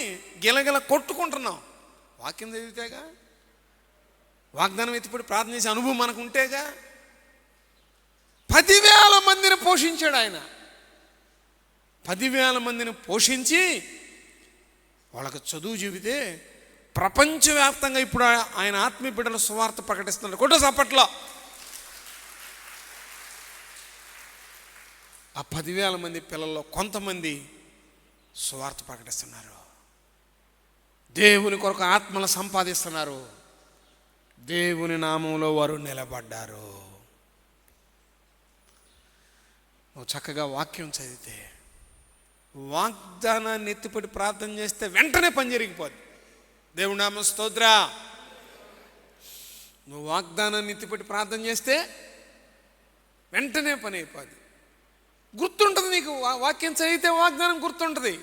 Speaker 2: గిలగిల కొట్టుకుంటున్నాం. వాక్యం చదివితేగా, వాగ్దానం ఎత్తిపడి ప్రార్థన చేసే అనుభవం మనకు ఉంటేగా. 10,000 మందిని పోషించాడు ఆయన. 10,000 మందిని పోషించి వాళ్ళకు చదువు చెబితే ప్రపంచవ్యాప్తంగా ఇప్పుడు ఆయన ఆత్మీయ బిడ్డల సువార్త ప్రకటిస్తున్నాడు. కొట్ట చప్పట్లో. ఆ 10,000 మంది పిల్లల్లో కొంతమంది సువార్త ప్రకటిస్తున్నారు, దేవుని కొరకు ఆత్మలు సంపాదిస్తున్నారు, దేవుని నామంలో వారు నిలబడ్డారు. నువ్వు చక్కగా వాక్యం చదివితే, వాగ్దానాన్ని ఎత్తిపడి ప్రార్థన చేస్తే వెంటనే పని జరిగిపోద్ది. దేవుని నామం స్తోత్ర. నువ్వు వాగ్దానాన్ని ఎత్తిపడి ప్రార్థన చేస్తే వెంటనే పని అయిపోద్ది. గుర్తుంటుంది నీకు. వాక్యం చదివితే వాగ్దానం గుర్తుంటుంది.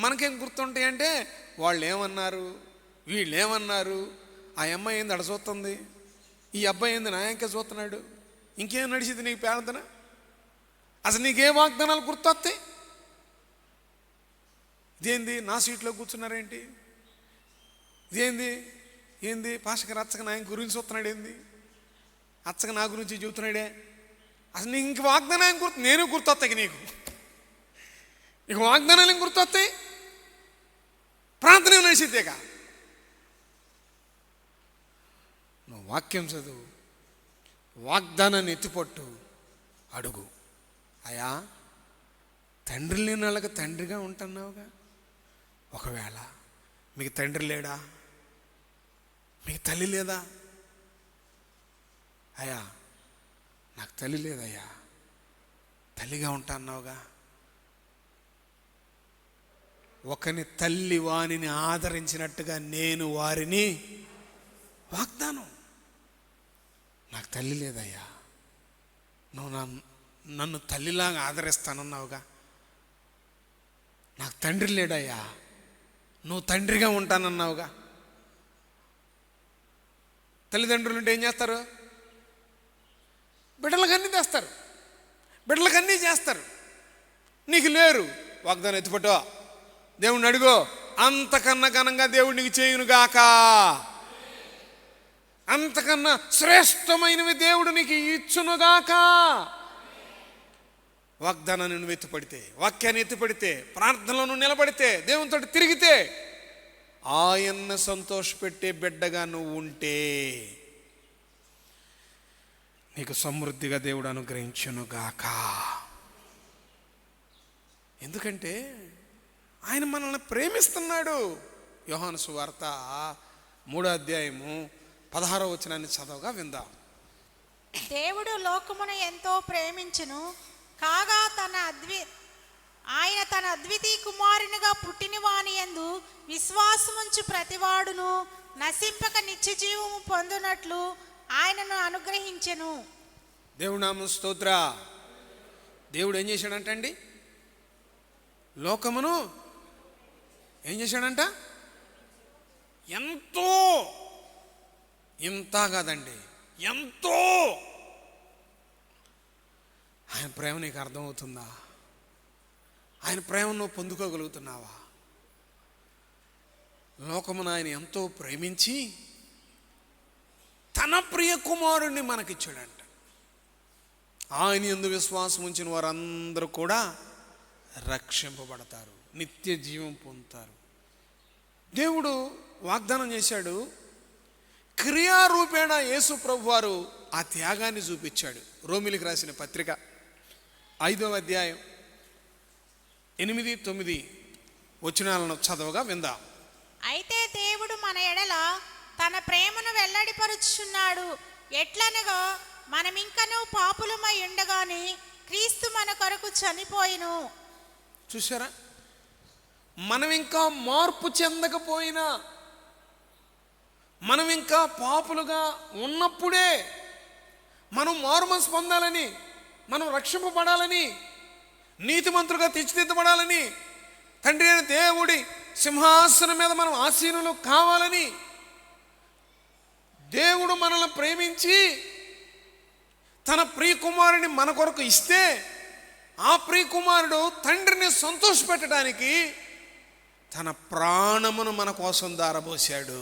Speaker 2: మనకేం గుర్తుంటాయి అంటే, వాళ్ళు ఏమన్నారు, వీళ్ళు ఏమన్నారు, ఆ అమ్మాయి ఏంది అడ చూస్తుంది, ఈ అబ్బాయి ఏంది నాయంకే చూస్తున్నాడు, ఇంకేం నడిచింది నీకు ప్రార్థన? అసలు నీకే వాగ్దానాలు గుర్తొస్తాయి? ఇదేంది నా సీట్లో కూర్చున్నారేంటి, ఇదేంది ఏంది పాషక అచ్చక నా గురించి చూస్తున్నాడు, ఏంది అచ్చక నా గురించి చెబుతున్నాడే. అసలు నీకు ఇంక వాగ్దానం గుర్తు, నేను గుర్తొస్తాయి నీకు. నీకు వాగ్దానాలు ఏం గుర్తొస్తాయి? ప్రార్థన నడిచిద్దేగా. నువ్వు వాక్యం చదువు, వాగ్దానాన్ని ఎత్తిపట్టు, అడుగు. అయ్యా, తండ్రి లేని వాళ్ళకి తండ్రిగా ఉంటున్నావుగా. ఒకవేళ మీకు తండ్రి లేడా, మీకు తల్లి లేదా, అయ్యా నాకు తల్లి లేదయ్యా, తల్లిగా ఉంటా అన్నావుగా. ఒకని తల్లి వానిని ఆదరించినట్టుగా నేను వారిని వాగ్దానం. నాకు తల్లి లేదయ్యా, నువ్వు నన్ను తల్లిలాగా ఆదరిస్తానన్నావుగా. నాకు తండ్రి లేడయ్యా, నువ్వు తండ్రిగా ఉంటానన్నావుగా. తల్లిదండ్రులు ఉంటే ఏం చేస్తారు? బిడ్డలకు అన్నీ తెస్తారు, బిడ్డలకు అన్నీ చేస్తారు. నీకు లేరు, వాగ్దానం ఎత్తుపట్టో, దేవుణ్ణి అడుగో, అంతకన్నా ఘనంగా దేవుడు నీకు చేయునుగాక, అంతకన్నా శ్రేష్టమైనవి దేవుడు నీకు ఇచ్చునుగాక. వాగ్దానాన్ని నువ్వు ఎత్తుపడితే, వాక్యాన్ని ఎత్తుపడితే, ప్రార్థనలో నువ్వు నిలబడితే, దేవునితో తిరిగితే, ఆయన్ని సంతోషపెట్టే బిడ్డగా నువ్వు ఉంటే నీకు సమృద్ధిగా దేవుడు అనుగ్రహించునుగాక. ఎందుకంటే ఆయన మనల్ని ప్రేమిస్తున్నాడు. యోహాను సువార్త 3వ అధ్యాయము 16వ వచనాన్ని చదవగా విందాం.
Speaker 1: దేవుడు లోకమును ఎంతో ప్రేమించును కాగా ఆయన తన అద్వితీయ కుమారునిగా పుట్టిన వాని యందు విశ్వాసముంచు ప్రతివాడును నశింపక నిత్య జీవము పొందునట్లు ఆయనను అనుగ్రహించెను.
Speaker 2: దేవుడి నామం స్తోత్ర. దేవుడు ఏం చేశాడంటండి? లోకమును ఏం చేశాడంట? ఎంతో, ఇంత కాదండి, ఎంతో. ఆయన ప్రేమ నీకు అర్థమవుతుందా? ఆయన ప్రేమను నువ్వు పొందుకోగలుగుతున్నావా? లోకమును ఆయన ఎంతో ప్రేమించి తన ప్రియ కుమారుణ్ణి మనకిచ్చాడంట. ఆయన యందు విశ్వాసం ఉంచిన వారందరూ కూడా రక్షింపబడతారు, నిత్య జీవం పొందుతారు. దేవుడు వాగ్దానం చేశాడు. క్రియారూపేణ యేసు ప్రభు వారు ఆ త్యాగాన్ని చూపించాడు. రోమిలికి రాసిన పత్రిక 5వ అధ్యాయం 8, 9 వచనాలను చదవగా విందాం.
Speaker 1: అయితే దేవుడు మన ఎడల తన ప్రేమను వెల్లడిపరుచుచున్నాడు. ఎట్లనగా మనమింకనూ పాపులమై ఉండగానే క్రీస్తు మన కొరకు చనిపోయిను.
Speaker 2: చూసారా? మనం ఇంకా మార్పు చెందకపోయినా, మనం ఇంకా పాపులుగా ఉన్నప్పుడే, మనం మారుమనసు పొందాలని, మనం రక్షింపబడాలని, నీతిమంతులుగా తీర్చిదిద్దబడాలని, తండ్రి అయిన దేవుడి సింహాసనం మీద మనం ఆసీనులు కావాలని దేవుడు మనల్ని ప్రేమించి తన ప్రియ కుమారుని మన కొరకు ఇస్తే, ఆ ప్రియ కుమారుడు తండ్రిని సంతోషపెట్టడానికి తన ప్రాణమును మన కోసం దారబోశాడు.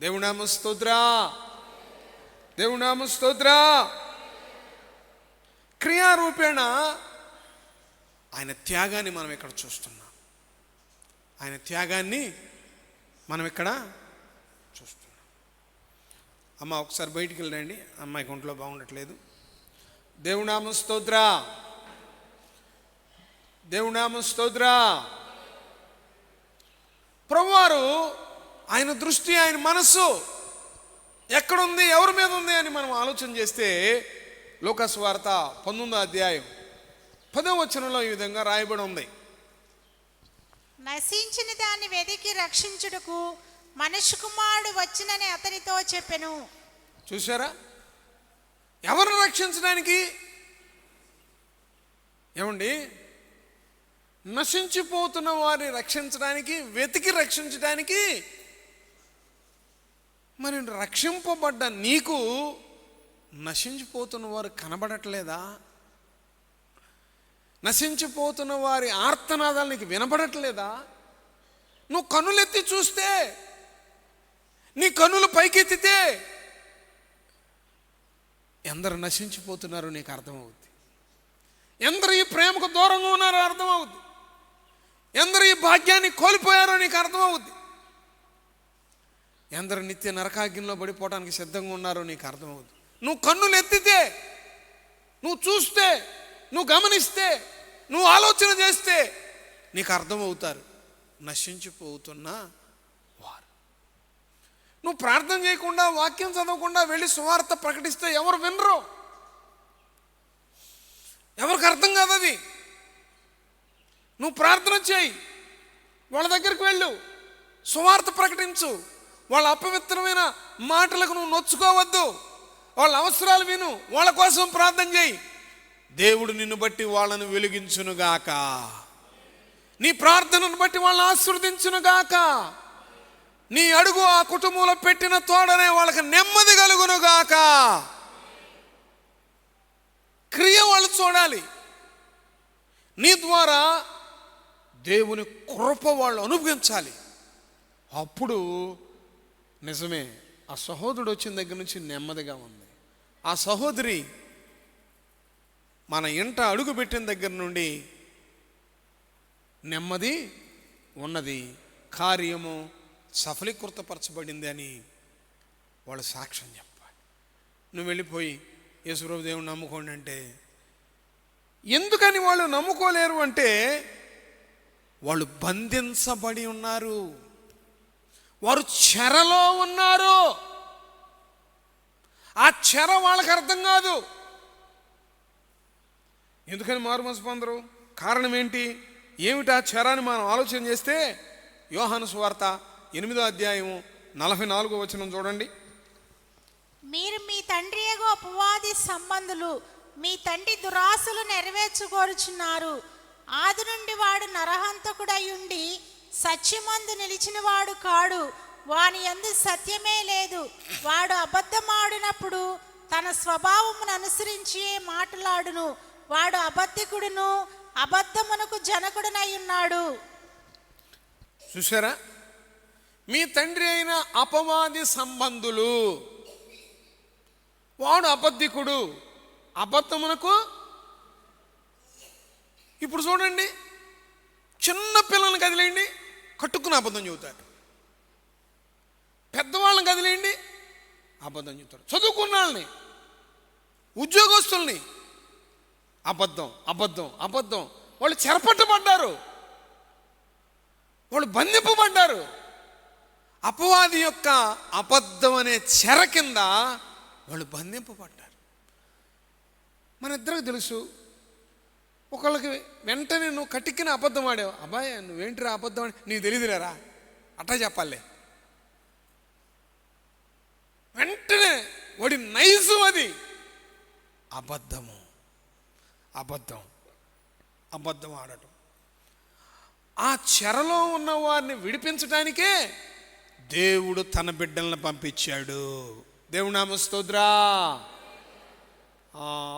Speaker 2: దేవుడి నామ స్తోత్ర, దేవుడి నామ స్తోత్ర. క్రియారూపేణ ఆయన త్యాగాన్ని మనం ఇక్కడ చూస్తున్నాం. ఆయన త్యాగాన్ని మనం ఇక్కడ చూస్తున్నాం. అమ్మ ఒకసారి బయటికి వెళ్ళండి, అమ్మాయికి ఒంట్లో బాగుండట్లేదు. దేవుడి నామ స్తోత్ర, దేవుడి నామ స్తోత్ర. ప్రభువారు ఆయన దృష్టి, ఆయన మనస్సు ఎక్కడుంది, ఎవరి మీద ఉంది అని మనం ఆలోచన చేస్తే లూకాసు వార్త 19వ అధ్యాయం 10వ వచనంలో ఈ విధంగా రాయబడి ఉంది.
Speaker 1: నశించిన దాన్ని వెదికి రక్షించుటకు మనుష్య కుమారుడు వచ్చినని అతనితో చెప్పెను.
Speaker 2: చూసారా? ఎవరిని రక్షించడానికి? ఏమండి, నశించిపోతున్న వారిని రక్షించడానికి, వెతికి రక్షించడానికి. మరి రక్షింపబడ్డ నీకు నశించిపోతున్న వారు కనబడట్లేదా? నశించిపోతున్న వారి ఆర్తనాదాలు నీకు వినబడట్లేదా? నువ్వు కన్నులెత్తి చూస్తే, నీ కన్నులు పైకెత్తితే ఎందరు నశించిపోతున్నారో నీకు అర్థమవుద్ది. ఎందరు ఈ ప్రేమకు దూరంగా ఉన్నారో అర్థమవుద్ది. ఎందరు ఈ భాగ్యాన్ని కోల్పోయారో నీకు అర్థమవుద్ది. ఎందరు నిత్య నరకాగ్నిలో పడిపోవడానికి సిద్ధంగా ఉన్నారో నీకు అర్థమవుద్ది. నువ్వు కన్నులు ఎత్తితే, నువ్వు చూస్తే, నువ్వు గమనిస్తే, నువ్వు ఆలోచన చేస్తే నీకు అర్థమవుతారు నశించిపోతున్న వారు. నువ్వు ప్రార్థన చేయకుండా, వాక్యం చదవకుండా వెళ్ళి సువార్త ప్రకటిస్తే ఎవరు వినరు, ఎవరికి అర్థం కాదు అది. నువ్వు ప్రార్థన చేయి, వాళ్ళ దగ్గరికి వెళ్ళు, సువార్త ప్రకటించు. వాళ్ళ అపవిత్రమైన మాటలకు నువ్వు నొచ్చుకోవద్దు. వాళ్ళ అవసరాలు విను, వాళ్ళ కోసం ప్రార్థన చేయి. దేవుడు నిన్ను బట్టి వాళ్ళను వెలిగించునుగాక, నీ ప్రార్థనను బట్టి వాళ్ళని ఆశీర్వదించునుగాక. నీ అడుగు ఆ కుటుంబంలో పెట్టిన తోడనే వాళ్ళకి నెమ్మది కలుగునుగాక. క్రియ వాళ్ళు చూడాలి. నీ ద్వారా దేవుని కృప వాళ్ళు అనుభవించాలి. అప్పుడు నిజమే, ఆ సహోదరుడు వచ్చిన దగ్గర నుంచి నెమ్మదిగా ఉంది. ఆ సహోదరి మన ఇంట అడుగు పెట్టిన దగ్గర నుండి నెమ్మది ఉన్నది, కార్యము సఫలీకృతపరచబడింది అని వాళ్ళు సాక్ష్యం చెప్పాలి. నువ్వు వెళ్ళిపోయి యేసుప్రభు దేవుని నమ్ముకోండి అంటే, ఎందుకని వాళ్ళు నమ్ముకోలేరు అంటే వాళ్ళు బంధించబడి ఉన్నారు, వారు చెరలో ఉన్నారు. ఆ చెర వాళ్ళకి అర్థం కాదు. ఎందుకని మారు మనసు పొందరు? కారణం ఏంటి? ఏమిటి ఆ చెరాన్ని మనం ఆలోచన చేస్తే, యోహాను సువార్త 8వ అధ్యాయము 44వ వచనం చూడండి.
Speaker 1: మీరు మీ తండ్రి యగు అపవాది సంబంధులు, మీ తండ్రి దురాశలు నెరవేర్చుకోరుచున్నారు. ఆది నుండి వాడు నరహంతకుడై ఉండి సత్యమందు నిలిచిన వాడు కాడు, వాని యందు సత్యమే లేదు. వాడు అబద్ధమాడినప్పుడు తన స్వభావమును అనుసరించి మాట్లాడును. వాడు అబద్ధికుడును, అబద్ధమునకు జనకుడునై ఉన్నాడు.
Speaker 2: చూసారా? మీ తండ్రి అయిన అపవాది సంబంధులు, వాడు అబద్ధికుడు, అబద్ధమునకు. ఇప్పుడు చూడండి, చిన్న పిల్లల్ని కదిలేయండి, కట్టుకుని అబద్ధం చెబుతారు. పెద్దవాళ్ళని కదిలేయండి, అబద్ధం చెబుతారు. చదువుకున్న వాళ్ళని, ఉద్యోగస్తుల్ని, అబద్ధం అబద్ధం అబద్ధం. వాళ్ళు చెరపట్టబడ్డారు, వాళ్ళు బంధింపబడ్డారు. అపవాది యొక్క అబద్ధం అనే చెర కింద వాళ్ళు బంధింపబడ్డారు. మన ఇద్దరికి తెలుసు, ఒకళ్ళకి వెంటనే నువ్వు కటికిన అబద్ధం ఆడావు, అబ్బాయి నువ్వేంటిరా అబద్ధం అని నీకు తెలియదులేరా, అట్లా చెప్పాలి. వెంటనే వాడి నైజు అది అబద్ధము, అబద్ధం అబద్ధం ఆడటం. ఆ చెరలో ఉన్న వారిని విడిపించడానికే దేవుడు తన బిడ్డలను పంపించాడు. దేవుడి నామ స్తోత్రా.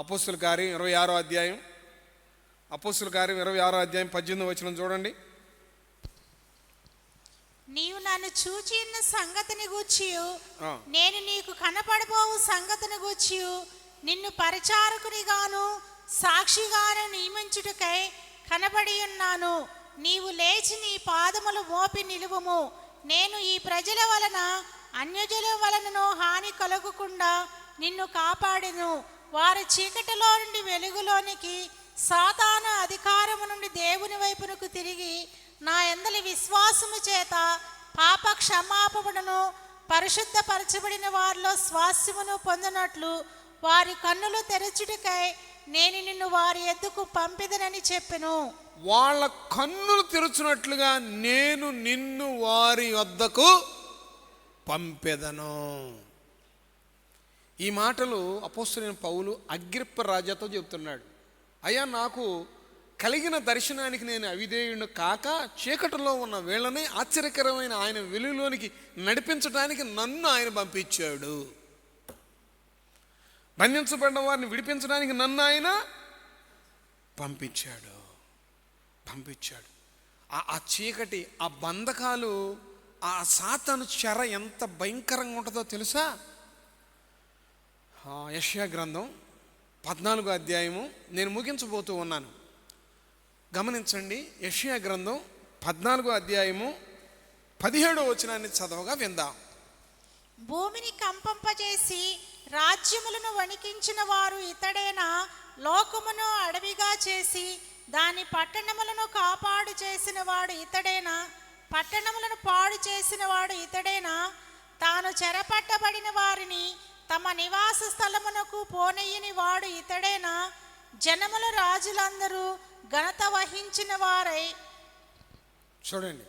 Speaker 2: అపోస్తుల కార్యం 26వ అధ్యాయం, అపోస్తుల కార్యం 26వ అధ్యాయం 18వ వచనం చూడండి.
Speaker 1: నీవు నన్ను చూచి ఉన్న సంగతిని గూర్చియు, నేను నీకు కనపడబోవు సంగతిని గూర్చియు నిన్ను పరిచారకునిగాను సాక్షిగాను నియమించుటకై కనబడి ఉన్నాను. నీవు లేచి నీ పాదములు మోపి నిలువుము. నేను ఈ ప్రజల వలన అన్యజనుల వలనను హాని కలగకుండా నిన్ను కాపాడెను. వారు చీకటిలో నుండి వెలుగులోనికి, సాతాను అధికారము నుండి దేవుని వైపునకు తిరిగి నా యందలి విశ్వాసము చేత పాప క్షమాపణను పరిశుద్ధపరచబడిన వారిలో స్వాస్యమును పొందినట్లు వారి కన్నులు తెరచుటకై నేను నిన్ను వారి ఎద్దుకు పంపిదనని చెప్పెను.
Speaker 2: వాళ్ళ కన్నులు తెరుచున్నట్లుగా నేను నిన్ను వారి వద్దకు పంపెదను. ఈ మాటలు అపోస్తలుడైన పౌలు అగ్రిప్ప రాజాతో చెబుతున్నాడు. అయ్యా, నాకు కలిగిన దర్శనానికి నేను అవిధేయుడు కాక చీకటిలో ఉన్న వీళ్ళని ఆశ్చర్యకరమైన ఆయన వెలుగులోనికి నడిపించడానికి నన్ను ఆయన పంపించాడు. బంధించబడిన వారిని విడిపించడానికి నన్ను ఆయన పంపించాడు. ఆ చీకటి, ఆ బంధకాలు, ఆ సాతాను చెర ఎంత భయంకరంగా ఉంటుందో తెలుసా? యెషయా గ్రంథం 14వ అధ్యాయము నేను ముగించబోతూ ఉన్నాను. గమనించండి. యెషయా గ్రంథం 14వ అధ్యాయము 17వ వచనాన్ని చదవగా విందాం.
Speaker 1: భూమిని కంపింపజేసి రాజ్యములను వణికించిన వారు ఇతడేనా? లోకమును అడవిగా చేసి దాని పట్టణములను కాపాడు చేసిన వాడు ఇతడేనా? పట్టణములను పాడు చేసిన వాడు ఇతడేనా? తాను చెరపట్టబడిన వారిని తమ నివాస స్థలమునకు పోనీయని వాడు ఇతడేనా? జనముల రాజులందరూ ఘనత వహించిన వారై.
Speaker 2: చూడండి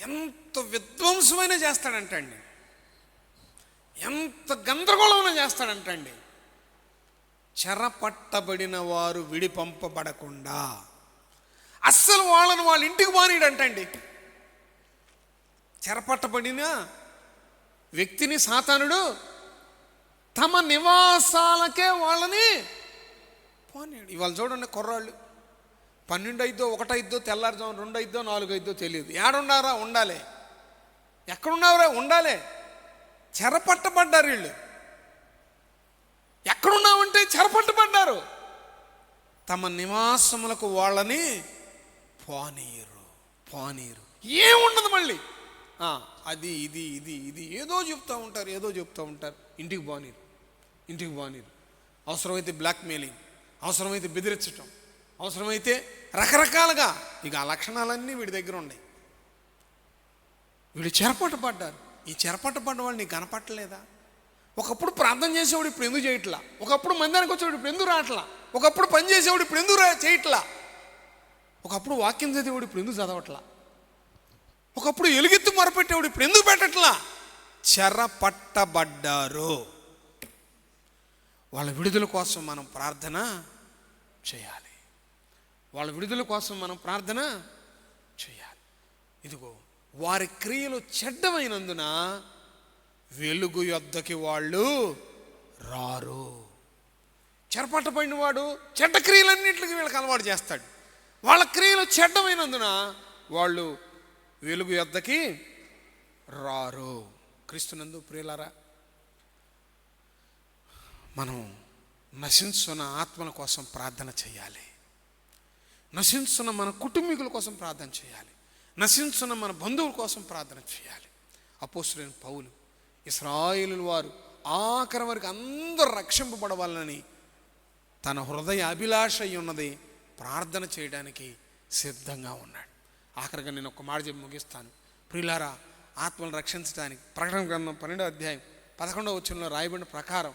Speaker 2: ఎంత విధ్వంసమైన చేస్తాడంటండి, ఎంత గందరగోళమైన చేస్తాడంటండి. చెరపట్టబడిన వారు విడిపంపబడకుండా అస్సలు వాళ్ళని వాళ్ళ ఇంటికి పోనీడంటండి. చెరపట్టబడిన వ్యక్తిని సాతానుడు తమ నివాసాలకే వాళ్ళని పోనీడు. ఇవాళ చూడండి కుర్రాళ్ళు 12 అయిద్దో 1 అయిద్దో తెల్లారుజాము 2 అయిద్దో 4 అయిద్దో తెలియదు. ఏడున్నారా? ఉండాలి. ఎక్కడున్నారా? ఉండాలి. చెరపట్టబడ్డారు వీళ్ళు. ఎక్కడున్నామంటే చెరపట్టబడ్డారు. తమ నివాసములకు వాళ్ళని పోనీరు. ఏముండదు మళ్ళీ. అది ఇది ఇది ఇది ఏదో చెప్తూ ఉంటారు. ఇంటికి పోనీరు. అవసరమైతే బ్లాక్మెయిలింగ్, అవసరమైతే బెదిరించటం, అవసరమైతే రకరకాలుగా. ఇక ఆ లక్షణాలన్నీ వీడి దగ్గర ఉన్నాయి. వీడు చెరపట్టబడ్డారు. ఈ చెరపట్టబడ్డ వాళ్ళు నీకు కనపట్టలేదా? ఒకప్పుడు ప్రార్థన చేసేవాడు ఇప్పుడు ఎందుకు చేయట్లా? ఒకప్పుడు మందిరానికి వచ్చేవాడు ఇప్పుడు ఎందుకు రావట్లా? ఒకప్పుడు పని చేసేవాడు ఇప్పుడు ఎందుకు చేయట్లా? ఒకప్పుడు వాక్యం చదివేవాడు ఇప్పుడు ఎందుకు చదవట్లా? ఒకప్పుడు ఎలుగెత్తు మొరపెట్టేవాడు ఇప్పుడు ఎందుకు పెట్టట్లా? చెరపట్టబడ్డారు. వాళ్ళ విడుదల కోసం మనం ప్రార్థన చేయాలి. ఇదిగో వారి క్రియలు చెడ్డమైనందున వెలుగు యొద్దకి వాళ్ళు రారు. చెరపట్టబడిన వాడు చెడ్డ క్రియలన్నింటికి వీళ్ళకి అలవాటు చేస్తాడు. వాళ్ళ క్రియలు చెడ్డమైనందున వాళ్ళు వెలుగు యొద్దకి రారు. క్రీస్తునందు ప్రియులారా, మనం నశించున్న ఆత్మల కోసం ప్రార్థన చేయాలి. నశించున్న మన కుటుంబీకుల కోసం ప్రార్థన చేయాలి. నశించున్న మన బంధువుల కోసం ప్రార్థన చేయాలి. అపోస్తలుడైన పౌలు ఇశ్రాయేలు వారు ఆఖరి వరకు అందరూ రక్షింపబడవాలని తన హృదయ అభిలాష అయి ఉన్నది ప్రార్థన చేయడానికి సిద్ధంగా ఉన్నాడు. ఆఖరిగా నేను ఒక మాట చెప్పి ముగిస్తాను. ప్రియులారా, ఆత్మలను రక్షించడానికి ప్రకటన గ్రంథం 12వ అధ్యాయం 11వ వచనంలో రాయబడిన ప్రకారం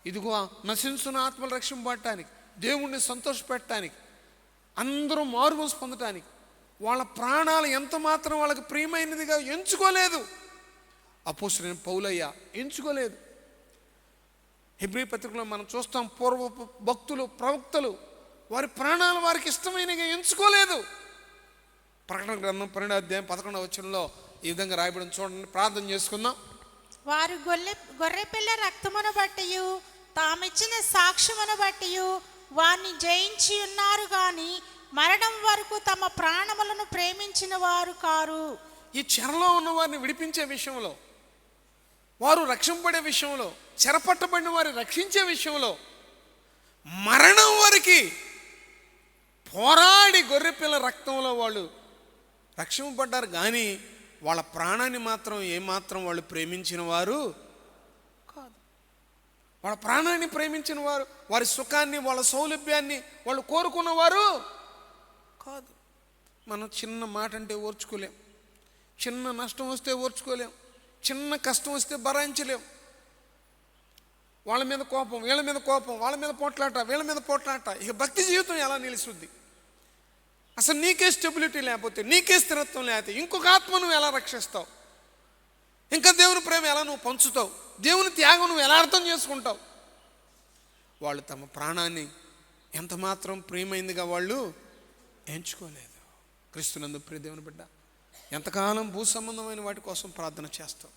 Speaker 2: ఇదిగో నశించున్న ఆత్మలు రక్షింపబడటానికి, దేవుణ్ణి సంతోషపెట్టడానికి, అందరూ మారుమనసు పొందటానికి వాళ్ళ ప్రాణాలు ఎంత మాత్రం వాళ్ళకి ప్రియమైనదిగా ఎంచుకోలేదు. అపోస్తలుడైన పౌలయ్య ఎంచుకోలేదు. హెబ్రీ పత్రికలో మనం చూస్తాం, పూర్వ భక్తులు ప్రవక్తలు వారి ప్రాణాలు వారికి ఇష్టమైనగా ఎంచుకోలేదు. ప్రకటన గ్రంథం 12వ అధ్యాయం 11వ వచనంలో ఈ విధంగా రాయబడిన చూడండి, ప్రార్థన చేసుకుందాం.
Speaker 1: వారు గొర్రెపిల్ల రక్తమును బట్టి తామిచ్చిన సాక్ష్యమును బట్టి వారిని జయించి ఉన్నారు గాని మరణం వరకు తమ ప్రాణములను ప్రేమించిన వారు కారు.
Speaker 2: ఈ చెరలో ఉన్న వారిని విడిపించే విషయంలో, వారు రక్షింపబడే విషయంలో, చెరపట్టబడిన వారి రక్షించే విషయంలో మరణం వరకు పోరాడి గొర్రెపిల్ల రక్తంలో వాళ్ళు రక్షింపబడ్డారు. కానీ వాళ్ళ ప్రాణాన్ని మాత్రం ఏమాత్రం వాళ్ళు ప్రేమించిన వారు కాదు. వాళ్ళ ప్రాణాన్ని ప్రేమించిన వారు, వారి సుఖాన్ని, వాళ్ళ సౌలభ్యాన్ని వాళ్ళు కోరుకున్నవారు కాదు. మనం చిన్న మాట అంటే ఓర్చుకోలేం, చిన్న నష్టం వస్తే ఓర్చుకోలేం, చిన్న కష్టం వస్తే భరాయించలేం. వాళ్ళ మీద కోపం, వీళ్ళ మీద కోపం, వాళ్ళ మీద పోట్లాట, వీళ్ళ మీద పోట్లాట. ఇక భక్తి జీవితం ఎలా నిలుస్తుంది? అసలు నీకే స్టెబిలిటీ లేకపోతే, నీకే స్థిరత్వం లేకపోతే ఇంకొక ఆత్మ నువ్వు ఎలా రక్షిస్తావు? ఇంకా దేవుని ప్రేమ ఎలా నువ్వు పంచుతావు? దేవుని త్యాగం నువ్వు ఎలా అర్థం చేసుకుంటావు? వాళ్ళు తమ ప్రాణాన్ని ఎంత మాత్రం ప్రియమైందిగా వాళ్ళు ఎంచుకోలేదు. క్రీస్తునందు ప్రియ దేవుని బిడ్డ, ఎంతకాలం భూ సంబంధమైన వాటి కోసం ప్రార్థన చేస్తావు?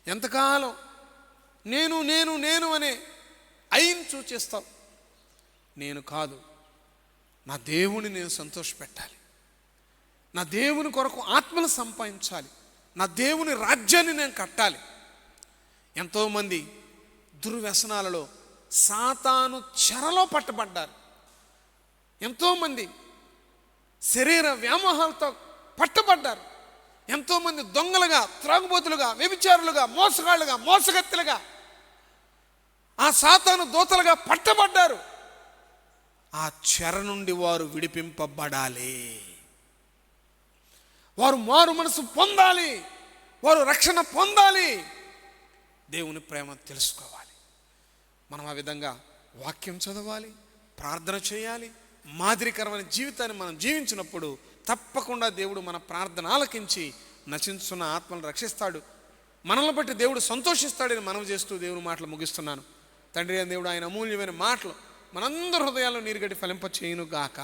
Speaker 2: ఎంతకాలం నేను నేను నేను అనే అయిని సూచిస్తావు? నేను కాదు, నా దేవుని నేను సంతోషపెట్టాలి, నా దేవుని కొరకు ఆత్మను సంపాదించాలి, నా దేవుని రాజ్యాన్ని నేను కట్టాలి. ఎంతోమంది దుర్వ్యసనాలలో సాతాను చెరలో పట్టబడ్డారు. ఎంతోమంది శరీర వ్యామోహాలతో పట్టబడ్డారు. ఎంతోమంది దొంగలుగా, త్రాగుబోతులుగా, వ్యభిచారులుగా, మోసగాళ్ళుగా, మోసగత్తెలుగా, ఆ సాతాను దూతలుగా పట్టబడ్డారు. ఆ చెర నుండి వారు విడిపింపబడాలి. వారు మారు మనసు పొందాలి. వారు రక్షణ పొందాలి, దేవుని ప్రేమ తెలుసుకోవాలి. మనం ఆ విధంగా వాక్యం చదవాలి, ప్రార్థన చేయాలి. మాదిరికరమైన జీవితాన్ని మనం జీవించినప్పుడు తప్పకుండా దేవుడు మన ప్రార్థన ఆలకించి నశించున్న ఆత్మను రక్షిస్తాడు. మనల్ని బట్టి దేవుడు సంతోషిస్తాడని మనవి చేస్తూ దేవుని మాటలు ముగిస్తున్నాను. తండ్రి అయిన దేవుడు ఆయన అమూల్యమైన మాటలు మనందరి హృదయాల్లో నీరుగడ్డి ఫలింప చేయును గాక.